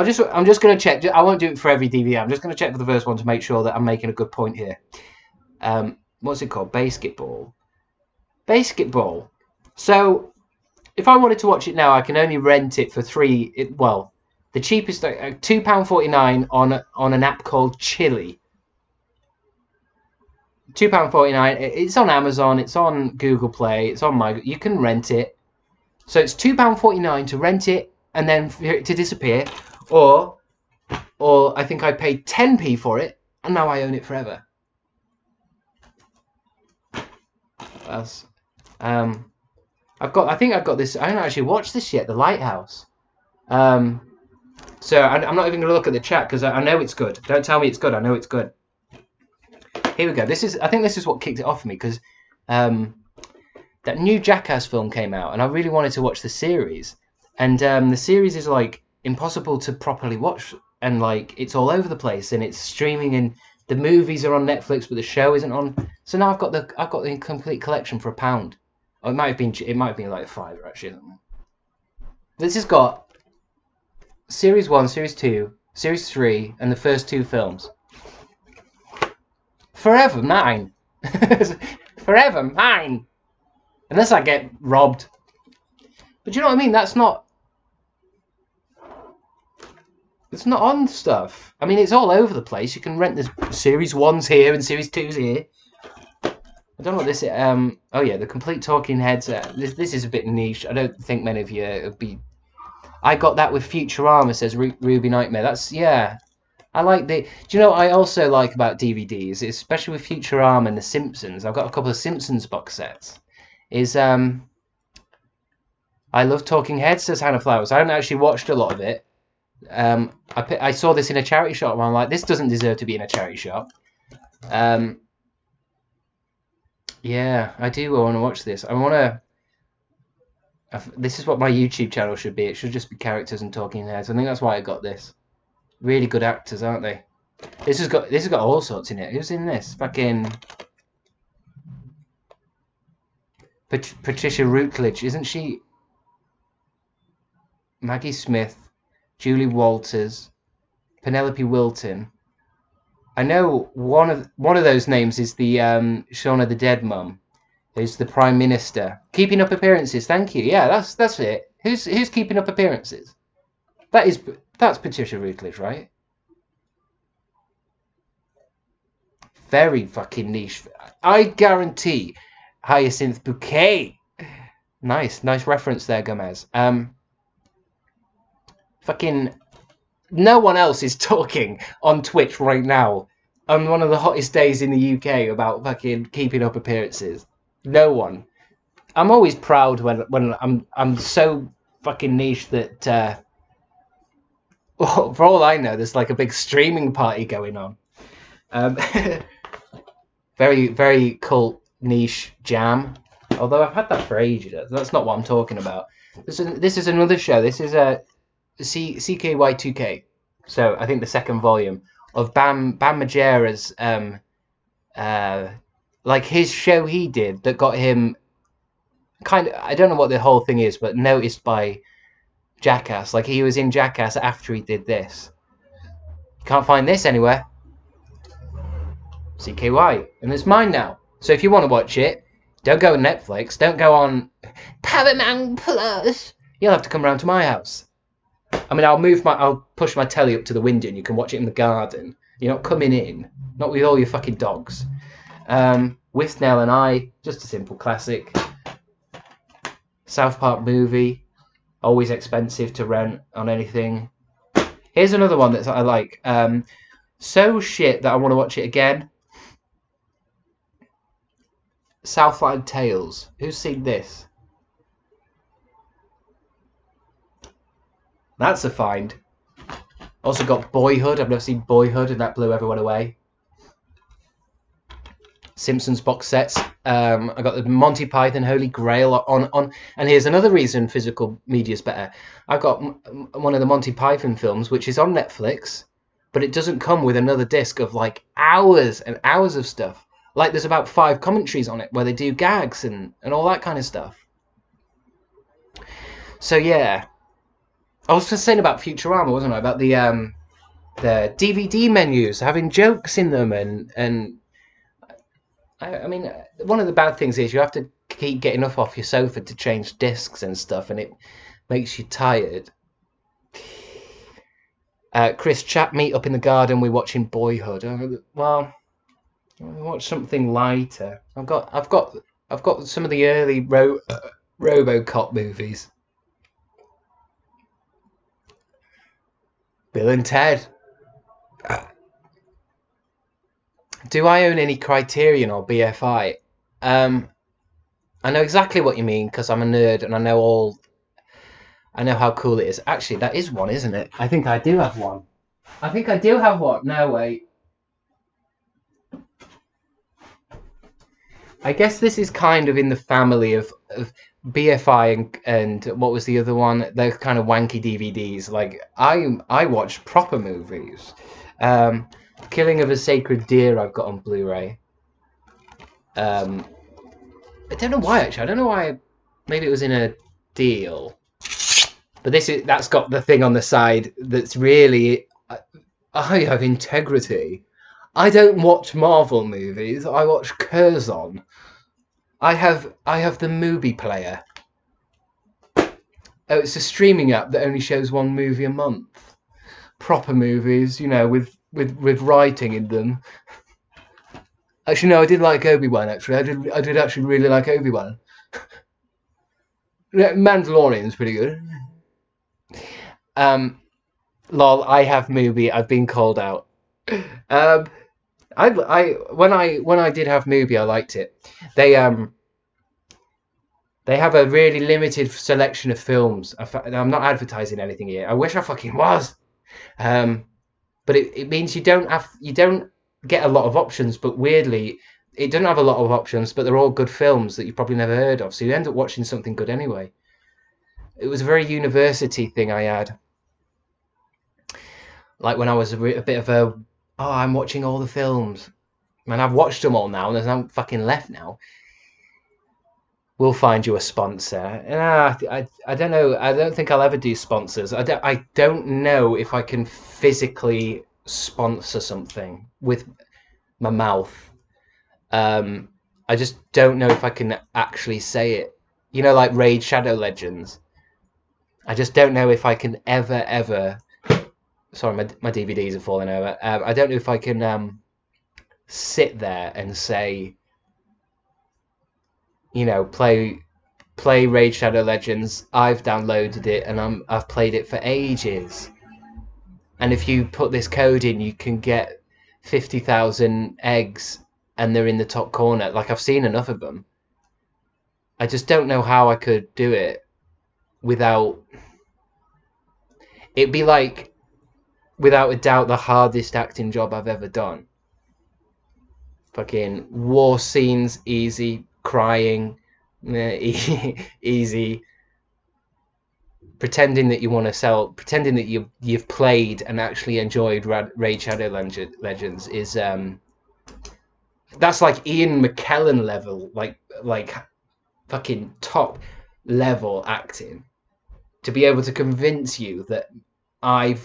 S1: just going to check. I won't do it for every DVD. I'm just going to check for the first one to make sure that I'm making a good point here. What's it called? Basketball. Basketball. So, if I wanted to watch it now, I can only rent it for the cheapest, £2.49 on an app called Chili. £2.49. It's on Amazon. It's on Google Play. It's on you can rent it. So it's £2.49 to rent it and then for it to disappear, or I think I paid 10p for it and now I own it forever. That's I think I've got this. I haven't actually watched this yet. The Lighthouse. So I'm not even going to look at the chat because I know it's good. Don't tell me it's good. I know it's good. Here we go. I think this is what kicked it off for me because that new Jackass film came out and I really wanted to watch the series. And the series is like impossible to properly watch, and like it's all over the place, and it's streaming, and the movies are on Netflix, but the show isn't on. So now I've got the complete collection for £1. Or it might have been like £5 actually. This has got Series 1, Series 2, Series 3, and the first 2 films. Forever mine. Forever mine. Unless I get robbed. But you know what I mean? It's not on stuff. I mean, it's all over the place. You can rent the Series 1s here and Series 2s here. I don't know what this is. Oh yeah, the complete Talking Heads. This is a bit niche. I don't think many of you would be. I got that with Futurama, says Ruby Nightmare. Yeah. I like the. Do you know what I also like about DVDs, especially with Futurama and The Simpsons? I've got a couple of Simpsons box sets. I love Talking Heads, says Hannah Flowers. I haven't actually watched a lot of it. I saw this in a charity shop, and I'm like, this doesn't deserve to be in a charity shop. Yeah, I do want to watch this. I want to. This is what my YouTube channel should be. It should just be characters and talking heads. I think that's why I got this. Really good actors, aren't they? This has got all sorts in it. Who's in this? Fucking Patricia Routledge, isn't she? Maggie Smith, Julie Walters, Penelope Wilton. I know one of those names is the Shaun of the Dead mum, who's the Prime Minister. Keeping Up Appearances. Thank you. Yeah, that's it. Who's Keeping Up Appearances? That's Patricia Routledge, right? Very fucking niche. I guarantee Hyacinth Bouquet. Nice reference there, Gomez. Fucking no one else is talking on Twitch right now on one of the hottest days in the UK about fucking Keeping Up Appearances. No one. I'm always proud when I'm so fucking niche that well, for all I know, there's like a big streaming party going on. Very, very cult niche jam. Although I've had that for ages. That's not what I'm talking about. This is another show. This is a CKY2K. So I think the second volume of Bam Margera's like his show he did that got him kind of, I don't know what the whole thing is, but noticed by Jackass. Like he was in Jackass after he did this. Can't find this anywhere. CKY, and it's mine now. So if you want to watch it, don't go on Netflix, don't go on Paramount Plus. You'll have to come round to my house. I mean, I'll push my telly up to the window and you can watch it in the garden. You're not coming in, not with all your fucking dogs. Withnell and I, just a simple classic. South Park movie, always expensive to rent on anything. Here's another one that I like. So shit that I want to watch it again. Southland Tales. Who's seen this? That's a find. Also got Boyhood. I've never seen Boyhood, and that blew everyone away. Simpsons box sets. I got the Monty Python Holy Grail on. And here's another reason physical media is better. I've got one of the Monty Python films, which is on Netflix, but it doesn't come with another disc of like hours and hours of stuff. Like there's about 5 commentaries on it where they do gags and all that kind of stuff. So yeah, I was just saying about Futurama, wasn't I? About the DVD menus having jokes in them, and I mean, one of the bad things is you have to keep getting up off your sofa to change discs and stuff, and it makes you tired. Chris, chat meet up in the garden. We're watching Boyhood. Well, watch something lighter. I've got some of the early RoboCop movies. Bill and Ted. Do I own any Criterion or BFI? I know exactly what you mean because I'm a nerd and I know how cool it is. Actually, that is one, isn't it? I think I do have one. No, wait. I guess this is kind of in the family of BFI and what was the other one? Those kind of wanky DVDs. Like I watch proper movies. Killing of a Sacred Deer I've got on Blu-ray. I don't know why actually. I don't know why. Maybe it was in a deal. But that's got the thing on the side that's really. I have integrity. I don't watch Marvel movies. I watch Curzon. I have the Mubi player. Oh, it's a streaming app that only shows one movie a month. Proper movies, you know, with writing in them. Actually, no, I did like Obi-Wan. Actually, I did actually really like Obi-Wan. Mandalorian's pretty good. Lol, I have Mubi. I've been called out. When I did have Mubi, I liked it. They have a really limited selection of films. I'm not advertising anything here. I wish I fucking was. Um, but it means you don't get a lot of options. But weirdly, it doesn't have a lot of options, but they're all good films that you've probably never heard of. So you end up watching something good anyway. It was a very university thing I had. Like when I was a bit of a, oh, I'm watching all the films. Man, I've watched them all now, and there's no fucking left now. We'll find you a sponsor. I don't know. I don't think I'll ever do sponsors. I don't know if I can physically sponsor something with my mouth. I just don't know if I can actually say it. You know, like Raid Shadow Legends. I just don't know if I can ever. Sorry, my DVDs are falling over. I don't know if I can sit there and say, you know, play Raid Shadow Legends. I've downloaded it and I've played it for ages. And if you put this code in, you can get 50,000 eggs, and they're in the top corner. Like, I've seen enough of them. I just don't know how I could do it without. It'd be like, without a doubt, the hardest acting job I've ever done. Fucking war scenes, easy. Crying, easy. Pretending that you want to sell, pretending that you've played and actually enjoyed Raid Shadow Legends is that's like Ian McKellen level, like fucking top level acting. To be able to convince you that I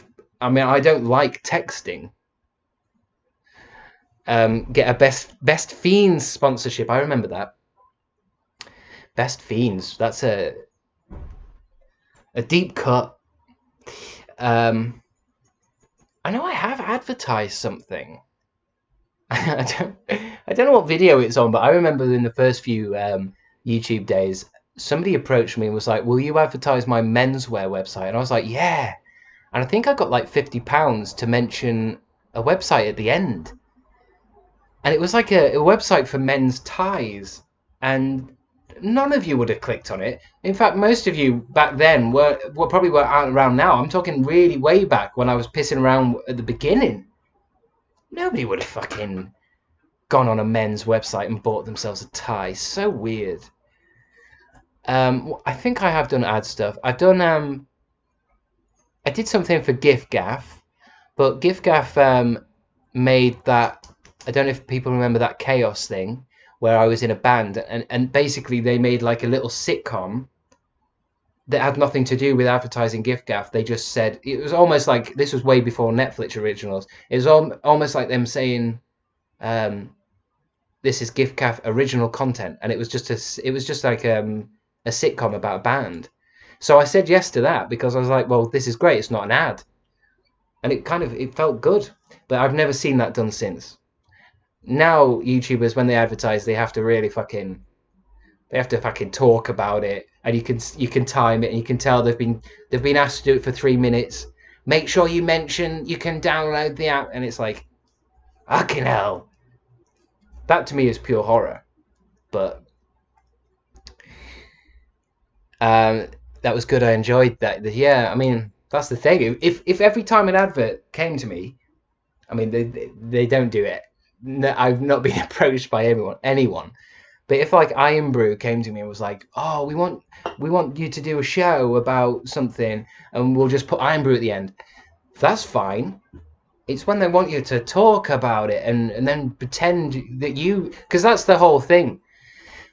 S1: mean, I don't like texting. Get a Best Fiends sponsorship. I remember that. Best Fiends. That's a deep cut. I know I have advertised something. I don't know what video it's on, but I remember in the first few YouTube days, somebody approached me and was like, "Will you advertise my menswear website?" And I was like, "Yeah." And I think I got like £50 to mention a website at the end, and it was like a website for men's ties, and none of you would have clicked on it. In fact, most of you back then were probably weren't around now. I'm talking really way back when I was pissing around at the beginning. Nobody would have fucking gone on a men's website and bought themselves a tie. So weird. I think I have done ad stuff. I've done I did something for giffgaff, but giffgaff made that. I don't know if people remember that Chaos thing where I was in a band, and basically they made like a little sitcom that had nothing to do with advertising giffgaff. They just said, it was almost like, this was way before Netflix originals. It was almost like them saying, this is giffgaff original content, and it was just like a sitcom about a band. So I said yes to that because I was like, well, this is great. It's not an ad, and it felt good. But I've never seen that done since. Now YouTubers, when they advertise, they have to really fucking talk about it, and you can time it, and you can tell they've been asked to do it for 3 minutes. Make sure you mention you can download the app, and it's like, fucking hell. That to me is pure horror. But that was good. I enjoyed that. Yeah, I mean, that's the thing. If every time an advert came to me, I mean, they don't do it. No, I've not been approached by anyone. But if like Iron Brew came to me and was like, "Oh, we want you to do a show about something, and we'll just put Iron Brew at the end," that's fine. It's when they want you to talk about it and then pretend that because that's the whole thing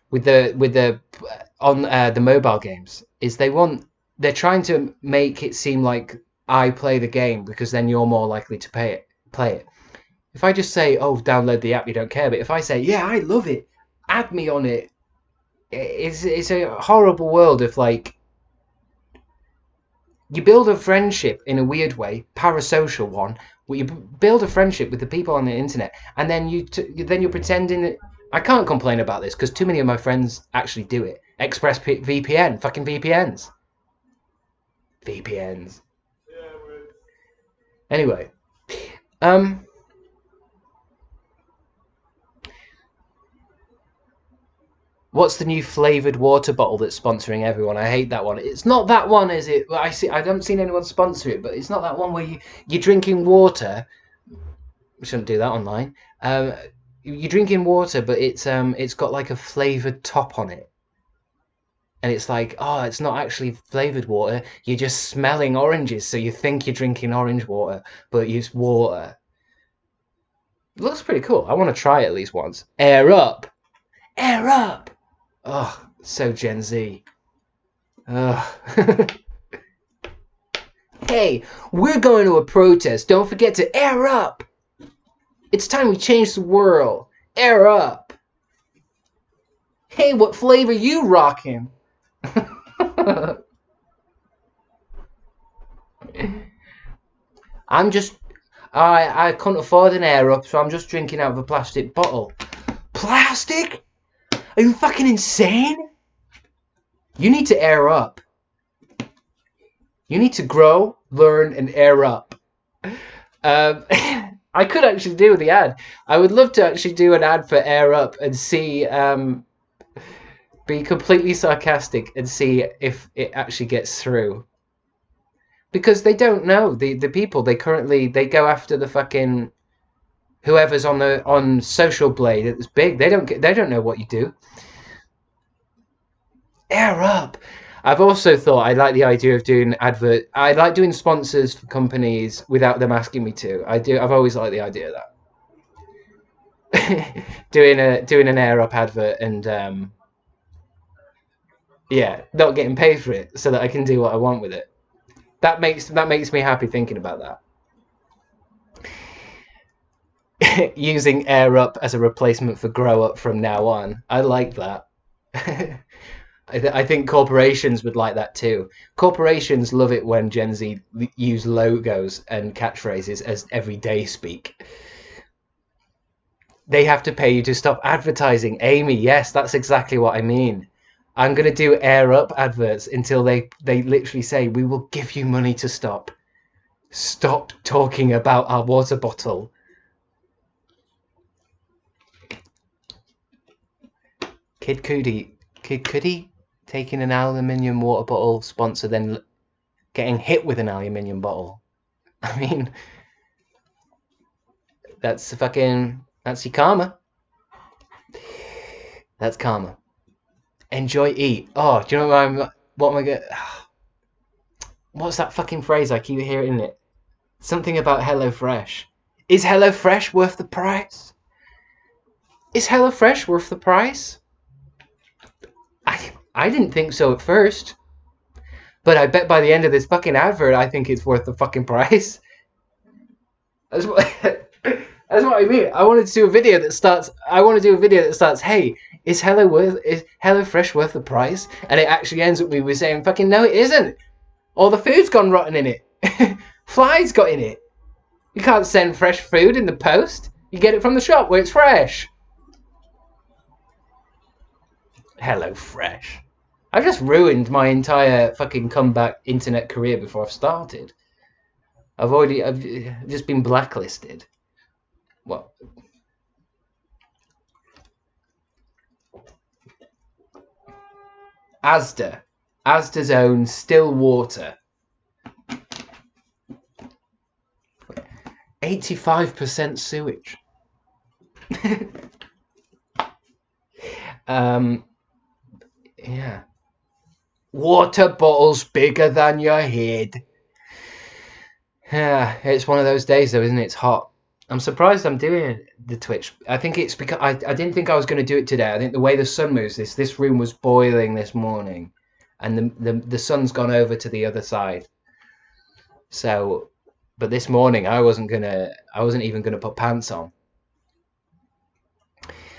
S1: with the on the mobile games, is they're trying to make it seem like I play the game because then you're more likely to play it. If I just say, "Oh, download the app," you don't care. But if I say, "Yeah, I love it, add me on it," it's a horrible world of like, you build a friendship in a weird way, parasocial one, where you build a friendship with the people on the internet, and then you're pretending that. I can't complain about this because too many of my friends actually do it. Express VPN, fucking VPNs. Anyway, What's the new flavored water bottle that's sponsoring everyone? I hate that one. It's not that one, is it? Well, I haven't seen anyone sponsor it, but it's not that one where you're drinking water. We shouldn't do that online. You're drinking water, but it's got like a flavored top on it, and it's like, oh, it's not actually flavored water. You're just smelling oranges, so you think you're drinking orange water, but it's water. It looks pretty cool. I want to try it at least once. Air up, air up. Oh, so Gen Z. Ugh. Hey, we're going to a protest. Don't forget to air up. It's time we change the world. Air up. Hey, what flavor you rocking? I'm just... I couldn't afford an air up, so I'm just drinking out of a plastic bottle. Plastic? Are you fucking insane? You need to air up. You need to grow, learn, and air up. I could actually do the ad. I would love to actually do an ad for Air Up and see, be completely sarcastic and see if it actually gets through. Because they don't know the people. They go after the fucking whoever's on Social Blade. It's big. They don't know what you do. Air Up. I've also thought I like the idea of doing advert. I like doing sponsors for companies without them asking me to. I've always liked the idea of that. doing an Air Up advert and yeah, not getting paid for it, so that I can do what I want with it. That makes me happy thinking about that. Using Air Up as a replacement for Grow Up from now on. I like that. I think corporations would like that too. Corporations love it when Gen Z use logos and catchphrases as everyday speak. They have to pay you to stop advertising. Amy, yes, that's exactly what I mean. I'm going to do Air Up adverts until they literally say, we will give you money to stop. Stop talking about our water bottle. Kid Cudi taking an aluminium water bottle sponsor, then getting hit with an aluminium bottle. I mean, that's your karma. That's karma. Enjoy, eat. Oh, do you know what am I gonna? What's that fucking phrase I keep hearing it? Something about HelloFresh. Is HelloFresh worth the price? Is HelloFresh worth the price? I didn't think so at first, but I bet by the end of this fucking advert, I think it's worth the fucking price. That's what I mean. I want to do a video that starts. Hey, is HelloFresh worth the price? And it actually ends up with me saying, fucking no, it isn't. All the food's gone rotten in it. Flies got in it. You can't send fresh food in the post. You get it from the shop where it's fresh. HelloFresh. I've just ruined my entire fucking comeback internet career before I've started. I've just been blacklisted. What? Asda's own still water. 85% sewage. Yeah. Water bottles bigger than your head. Yeah, it's one of those days though, isn't it? It's hot. I'm surprised I'm doing the Twitch. I think it's because I didn't think I was going to do it today. I think the way the sun moves, this room was boiling this morning, and the sun's gone over to the other side. So, but this morning I wasn't even gonna put pants on.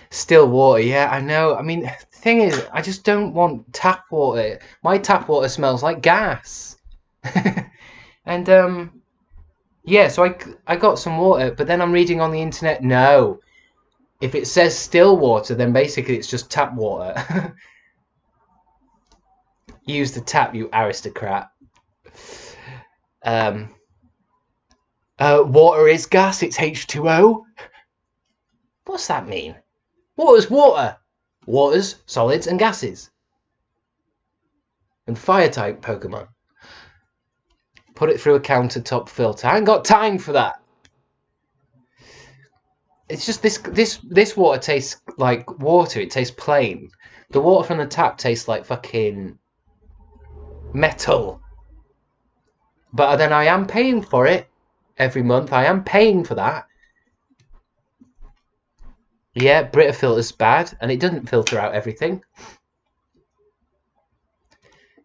S1: Still water, yeah, I know. I mean, the thing is, I just don't want tap water. My tap water smells like gas. And yeah, so I got some water, but then I'm reading on the internet, no. If it says still water, then basically it's just tap water. Use the tap, you aristocrat. Water is gas, it's H2O. What's that mean? Water's water. Waters, solids, and gases. And fire-type Pokemon. Put it through a countertop filter. I ain't got time for that. It's just this water tastes like water. It tastes plain. The water from the tap tastes like fucking metal. But then I am paying for it every month. I am paying for that. Yeah, Brita filter's bad, and it doesn't filter out everything.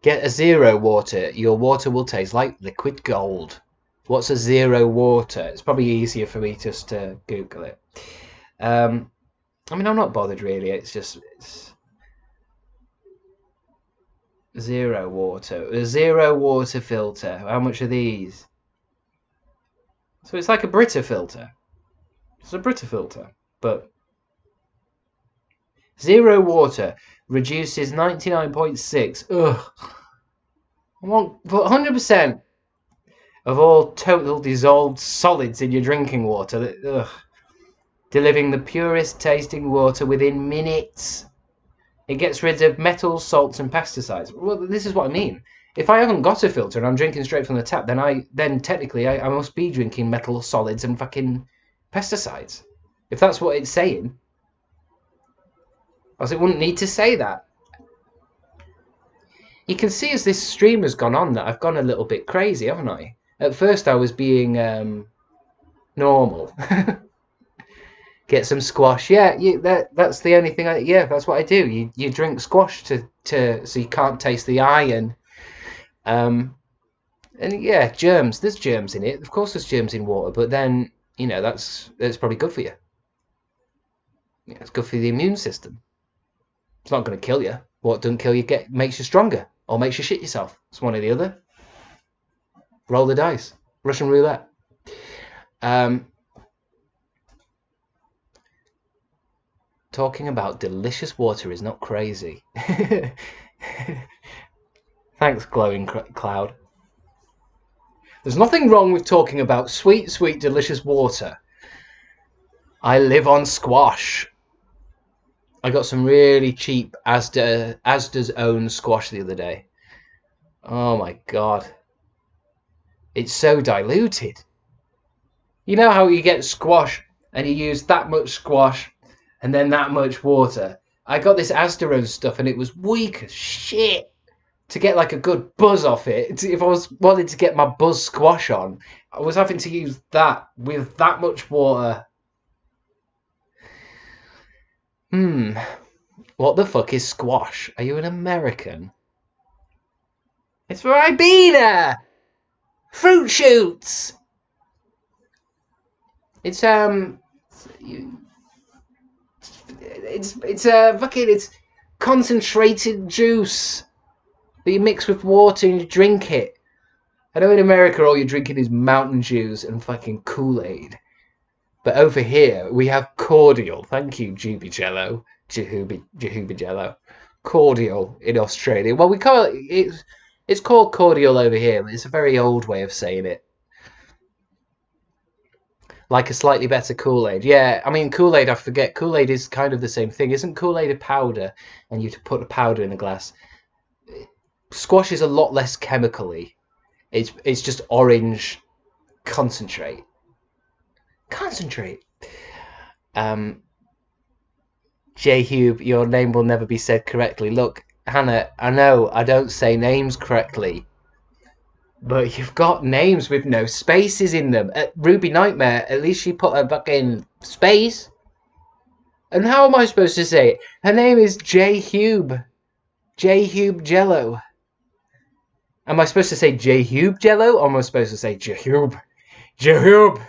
S1: Get a zero water. Your water will taste like liquid gold. What's a zero water? It's probably easier for me just to Google it. I mean, I'm not bothered really. It's zero water. A zero water filter. How much are these? So it's like a Brita filter. It's a Brita filter, but zero water reduces 99.6. Ugh. I want 100% of all total dissolved solids in your drinking water. Ugh. Delivering the purest tasting water within minutes. It gets rid of metals, salts, and pesticides. Well, this is what I mean. If I haven't got a filter and I'm drinking straight from the tap, then technically I must be drinking metal, solids, and fucking pesticides. If that's what it's saying. Else it wouldn't need to say that. You can see as this stream has gone on that I've gone a little bit crazy, haven't I? At first I was being normal. Get some squash. Yeah, that's the only thing. That's what I do. You drink squash to so you can't taste the iron. And yeah, germs. There's germs in it. Of course, there's germs in water. But then that's probably good for you. Yeah, it's good for the immune system. It's not going to kill you. What doesn't kill you makes you stronger or makes you shit yourself. It's one or the other. Roll the dice. Russian roulette. Talking about delicious water is not crazy. Thanks, glowing cloud. There's nothing wrong with talking about sweet, sweet, delicious water. I live on squash. I got some really cheap Asda's own squash the other day. Oh my god. It's so diluted. You know how you get squash and you use that much squash and then that much water? I got this Asda own stuff and it was weak as shit. To get like a good buzz off it, if I was wanting to get my buzz squash on, I was having to use that with that much water. What the fuck is squash? Are you an American? It's Ribena! Fruit shoots! It's concentrated juice that you mix with water and you drink it. I know in America all you're drinking is Mountain Dews and fucking Kool-Aid. But over here we have cordial. Thank you, Jello. Jehubi Jello. Cordial in Australia. Well, we call it's called cordial over here, but it's a very old way of saying it. Like a slightly better Kool-Aid. Yeah, I mean Kool-Aid, I forget. Kool-Aid is kind of the same thing. Isn't Kool-Aid a powder and you put a powder in a glass? Squash is a lot less chemically. It's just orange concentrate. J-Hube, your name will never be said correctly. Look, Hannah, I know I don't say names correctly, but you've got names with no spaces in them. At Ruby Nightmare, at least she put a fucking space. And how am I supposed to say it? Her name is J-Hube. J-Hube Jello. Am I supposed to say J-Hube Jello, or am I supposed to say J-Hube? J-Hube!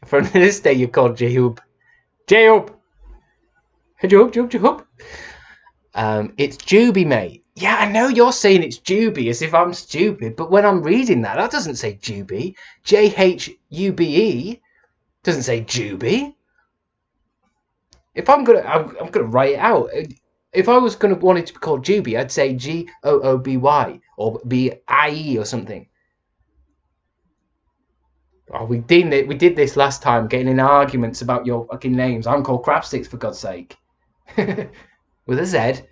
S1: From this day you're called J-Hube. J-Hube! J-Hube. It's Juby, mate. Yeah, I know you're saying it's Juby as if I'm stupid, but when I'm reading that doesn't say Juby. J-H-U-B-E doesn't say Juby. If I'm gonna write it out. If I was gonna want it to be called Juby, I'd say G-O-O-B-Y or B-I-E or something. Oh, we did this last time, getting in arguments about your fucking names. I'm called Crabstickz, for God's sake. with a Z.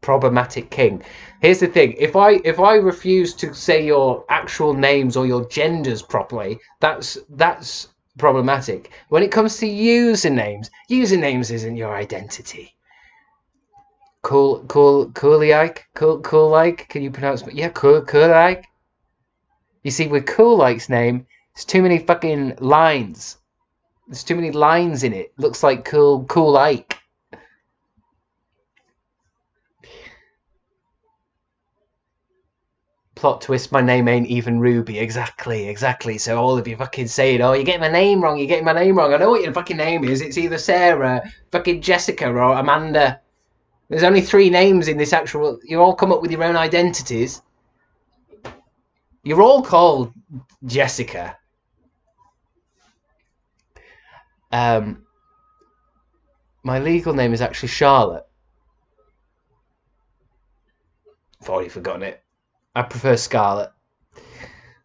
S1: Problematic king. Here's the thing: if I refuse to say your actual names or your genders properly, that's problematic. When it comes to usernames, usernames isn't your identity. Cool like. Can you pronounce? Yeah, cool like. You see, with Cool Like's name, there's too many fucking lines. There's too many lines in it. Looks like cool like. Plot twist, my name ain't even Ruby. Exactly. So all of you fucking saying, oh, you're getting my name wrong, I know what your fucking name is. It's either Sarah, fucking Jessica, or Amanda. There's only 3 names in this actual... You all come up with your own identities. You're all called Jessica. My legal name is actually Charlotte. I've already forgotten it. I prefer Scarlet.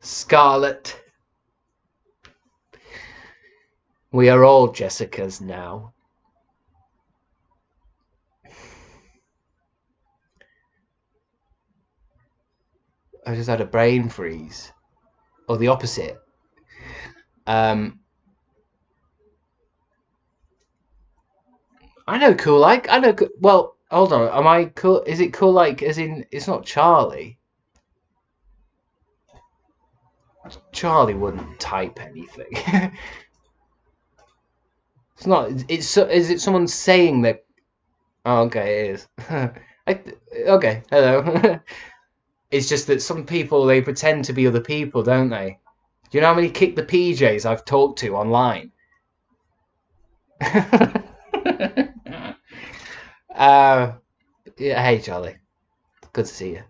S1: Scarlet. We are all Jessicas now. I just had a brain freeze. Or the opposite. I know Cool Like. I know... Well, hold on. Am I cool? Is it Cool Like as in... It's not Charlie. Charlie wouldn't type anything. It's not... It's... Is it someone saying that... Oh, okay, it is. Okay, hello. It's just that some people, they pretend to be other people, don't they? Do you know how many Kick the PJs I've talked to online? Yeah, hey, Charlie. Good to see you.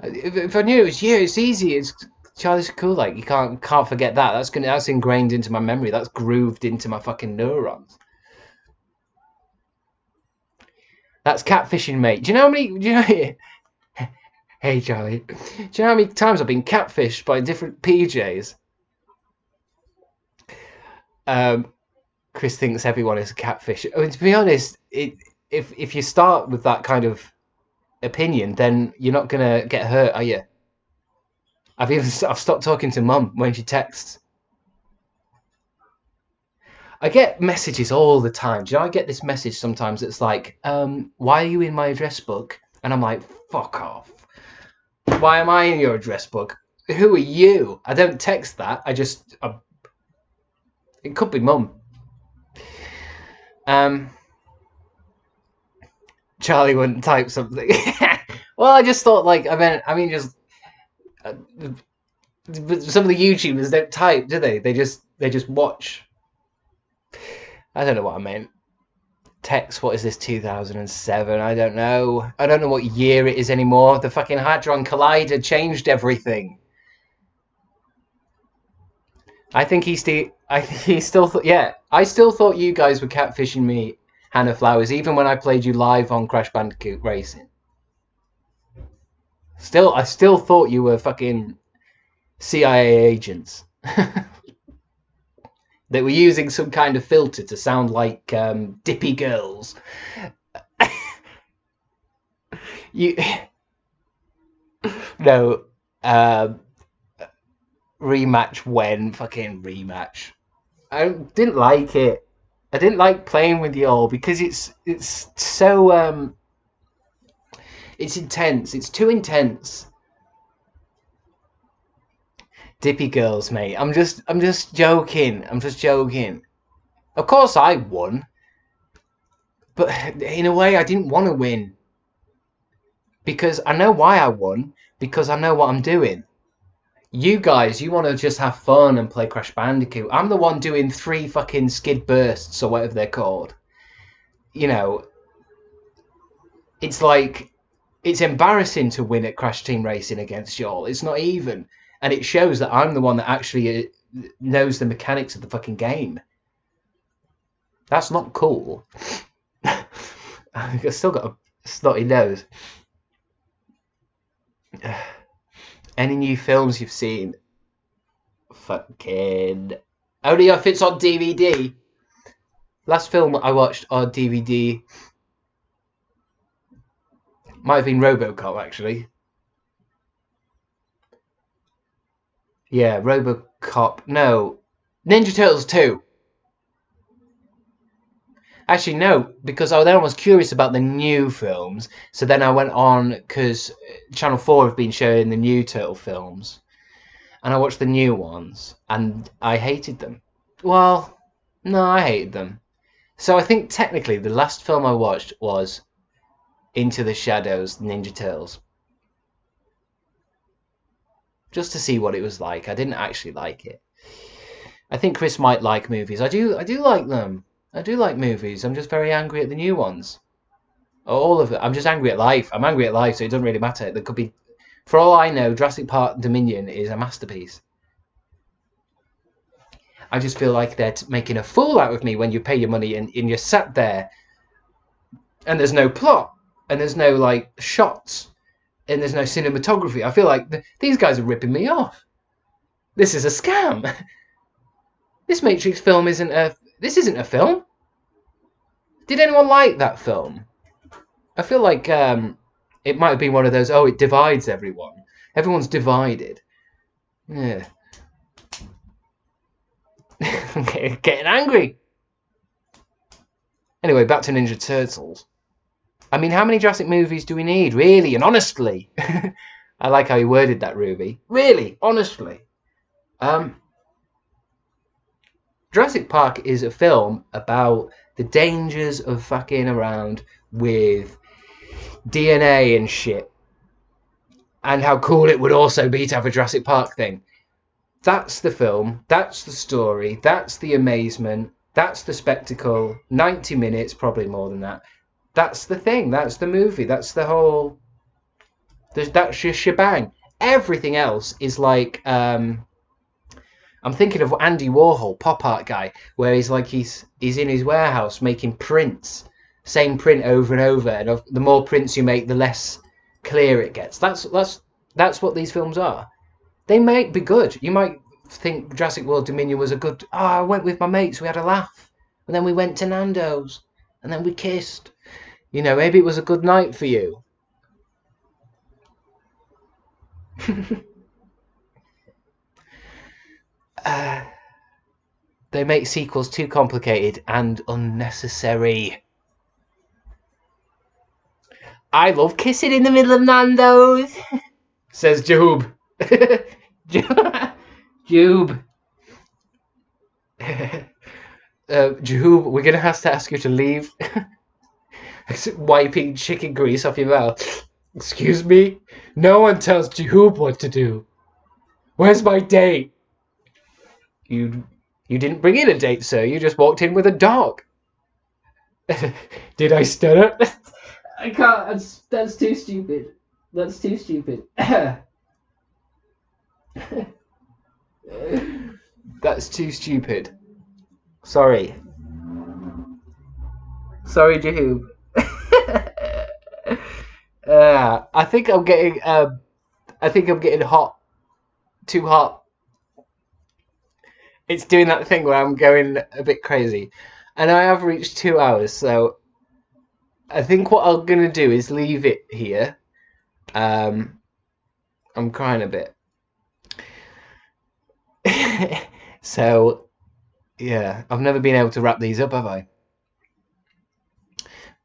S1: If I knew it was you, it's easy. It's Charlie's Cool Like. You can't forget that. That's ingrained into my memory. That's grooved into my fucking neurons. That's catfishing, mate. Do you know how many? Do you know? Hey, Charlie. Do you know how many times I've been catfished by different PJs? Chris thinks everyone is a catfish. I mean, to be honest, if you start with that kind of opinion, then you're not gonna get hurt, are you? I've stopped talking to Mum when she texts. I get messages all the time. Do you know, I get this message sometimes that's like, why are you in my address book? And I'm like, fuck off. Why am I in your address book? Who are you? I don't text that. It could be Mum. Charlie wouldn't type something. Well, I just thought, like, I mean, just some of the YouTubers don't type, do they? They just watch. I don't know what I meant. Text, what is this, 2007? I don't know. I don't know what year it is anymore. The fucking Hadron Collider changed everything. I think he still thought, yeah, I still thought you guys were catfishing me, Hannah Flowers, even when I played you live on Crash Bandicoot Racing. I still thought you were fucking CIA agents that were using some kind of filter to sound like dippy girls. You no rematch when fucking rematch. I didn't like it. I didn't like playing with y'all because it's so it's intense. It's too intense. Dippy girls, mate. I'm just joking. I'm just joking. Of course I won. But in a way I didn't want to win. Because I know why I won. Because I know what I'm doing. You guys, you want to just have fun and play Crash Bandicoot. I'm the one doing 3 fucking skid bursts or whatever they're called. You know, it's like, it's embarrassing to win at Crash Team Racing against y'all. It's not even. And it shows that I'm the one that actually knows the mechanics of the fucking game. That's not cool. I've still got a snotty nose. Any new films you've seen? Fucking... Only if it's on DVD. Last film I watched on DVD might have been RoboCop, actually. Yeah, RoboCop. No, Ninja Turtles 2. Actually, no, because then I was curious about the new films. So then I went on, because Channel 4 have been showing the new Turtle films. And I watched the new ones, and I hated them. Well, no, I hated them. So I think technically the last film I watched was Into the Shadows Ninja Turtles. Just to see what it was like. I didn't actually like it. I think Chris might like movies. I do like them. I do like movies. I'm just very angry at the new ones. All of it. I'm just angry at life. I'm angry at life, so it doesn't really matter. There could be, for all I know, Jurassic Park Dominion is a masterpiece. I just feel like they're making a fool out of me when you pay your money and you're sat there and there's no plot and there's no like shots and there's no cinematography. I feel like these guys are ripping me off. This is a scam. This Matrix film isn't a. This isn't a film. Did anyone like that film? I feel like it might have been one of those. Oh, it divides everyone. Everyone's divided. Yeah. Getting angry. Anyway, back to Ninja Turtles. I mean, how many Jurassic movies do we need, really and honestly? I like how you worded that, Ruby. Really, honestly. Jurassic Park is a film about the dangers of fucking around with DNA and shit, and how cool it would also be to have a Jurassic Park thing. That's the film, that's the story, that's the amazement, that's the spectacle. 90 minutes, probably more than that. That's the thing, that's the movie, that's the whole. That's your shebang. Everything else is like. I'm thinking of Andy Warhol, pop art guy, where he's in his warehouse making prints, same print over and over, and the more prints you make, the less clear it gets. That's what these films are. They might be good. You might think Jurassic World Dominion was a good. Oh, I went with my mates, we had a laugh, and then we went to Nando's, and then we kissed. You know, maybe it was a good night for you. They make sequels too complicated and unnecessary. I love kissing in the middle of Nando's, says Joob. Joob. Joob, we're going to have to ask you to leave. Wiping chicken grease off your mouth. Excuse me? No one tells Joob what to do. Where's my date? You didn't bring in a date, sir. You just walked in with a dog. Did I stutter? I can't. That's too stupid. That's too stupid. That's too stupid. Sorry. Sorry, Jahoob. I think I'm getting. I think I'm getting hot. Too hot. It's doing that thing where I'm going a bit crazy. And I have reached 2 hours, so I think what I'm going to do is leave it here. I'm crying a bit. So, yeah, I've never been able to wrap these up, have I?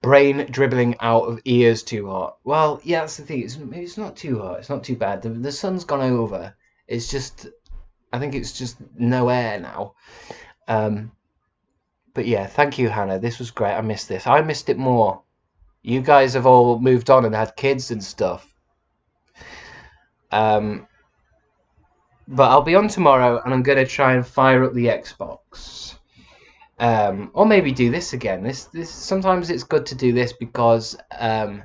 S1: Brain dribbling out of ears too hot. Well, yeah, that's the thing. It's not too hot. It's not too bad. The sun's gone over. It's just... I think it's just no air now. But yeah, thank you, Hannah. This was great. I missed this. I missed it more. You guys have all moved on and had kids and stuff. But I'll be on tomorrow, and I'm going to try and fire up the Xbox. Or maybe do this again. This sometimes it's good to do this because I'm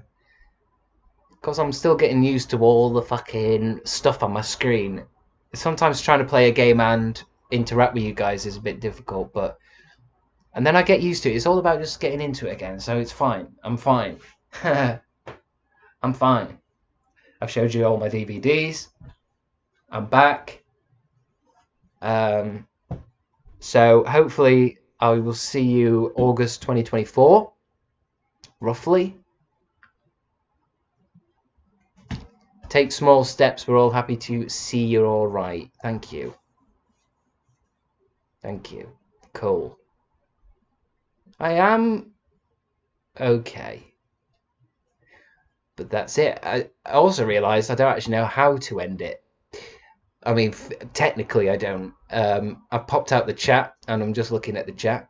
S1: still getting used to all the fucking stuff on my screen. Sometimes trying to play a game and interact with you guys is a bit difficult, and then I get used to it. It's all about just getting into it again, so it's fine. I'm fine. I'm fine. I've showed you all my DVDs. I'm back. So hopefully I will see you August 2024, roughly. Take small steps. We're all happy to see you're all right. Thank you. Thank you. Cool. I am okay. But that's it. I also realised I don't actually know how to end it. I mean, technically I don't. I've popped out the chat and I'm just looking at the chat.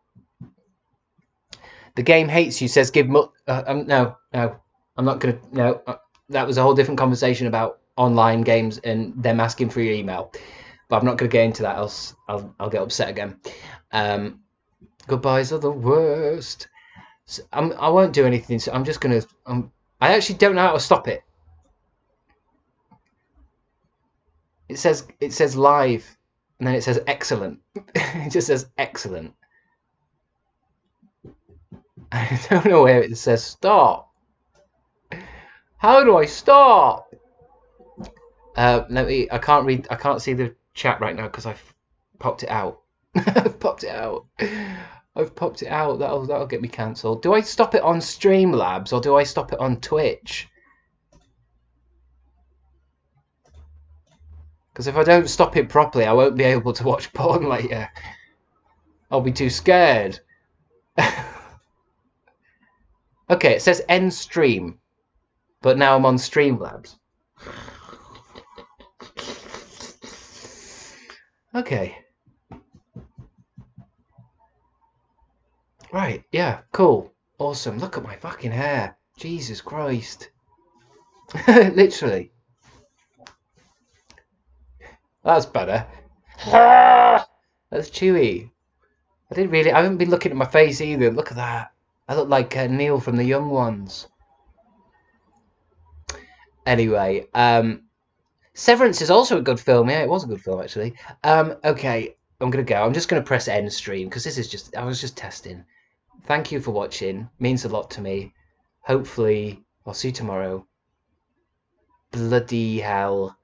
S1: The game hates you, says give no, I'm not gonna, no. That was a whole different conversation about online games and them asking for your email. But I'm not gonna get into that, else I'll get upset again. Goodbyes are the worst. So I won't do anything. So I'm just gonna. I actually don't know how to stop it. It says live, and then it says excellent. It just says excellent. I don't know where it says stop. How do I stop? Let me. I can't read. I can't see the chat right now because I've popped it out. I've popped it out. I've popped it out. That'll get me cancelled. Do I stop it on Streamlabs or do I stop it on Twitch? Because if I don't stop it properly, I won't be able to watch porn later. I'll be too scared. Okay, it says end stream, but now I'm on Streamlabs. Okay. Right, yeah, cool. Awesome. Look at my fucking hair. Jesus Christ. Literally. That's better. That's chewy. I haven't been looking at my face either. Look at that. I look like Neil from The Young Ones. Anyway, Severance is also a good film. Yeah, it was a good film, actually. Okay, I'm going to go. I'm just going to press end stream because I was just testing. Thank you for watching. Means a lot to me. Hopefully, I'll see you tomorrow. Bloody hell.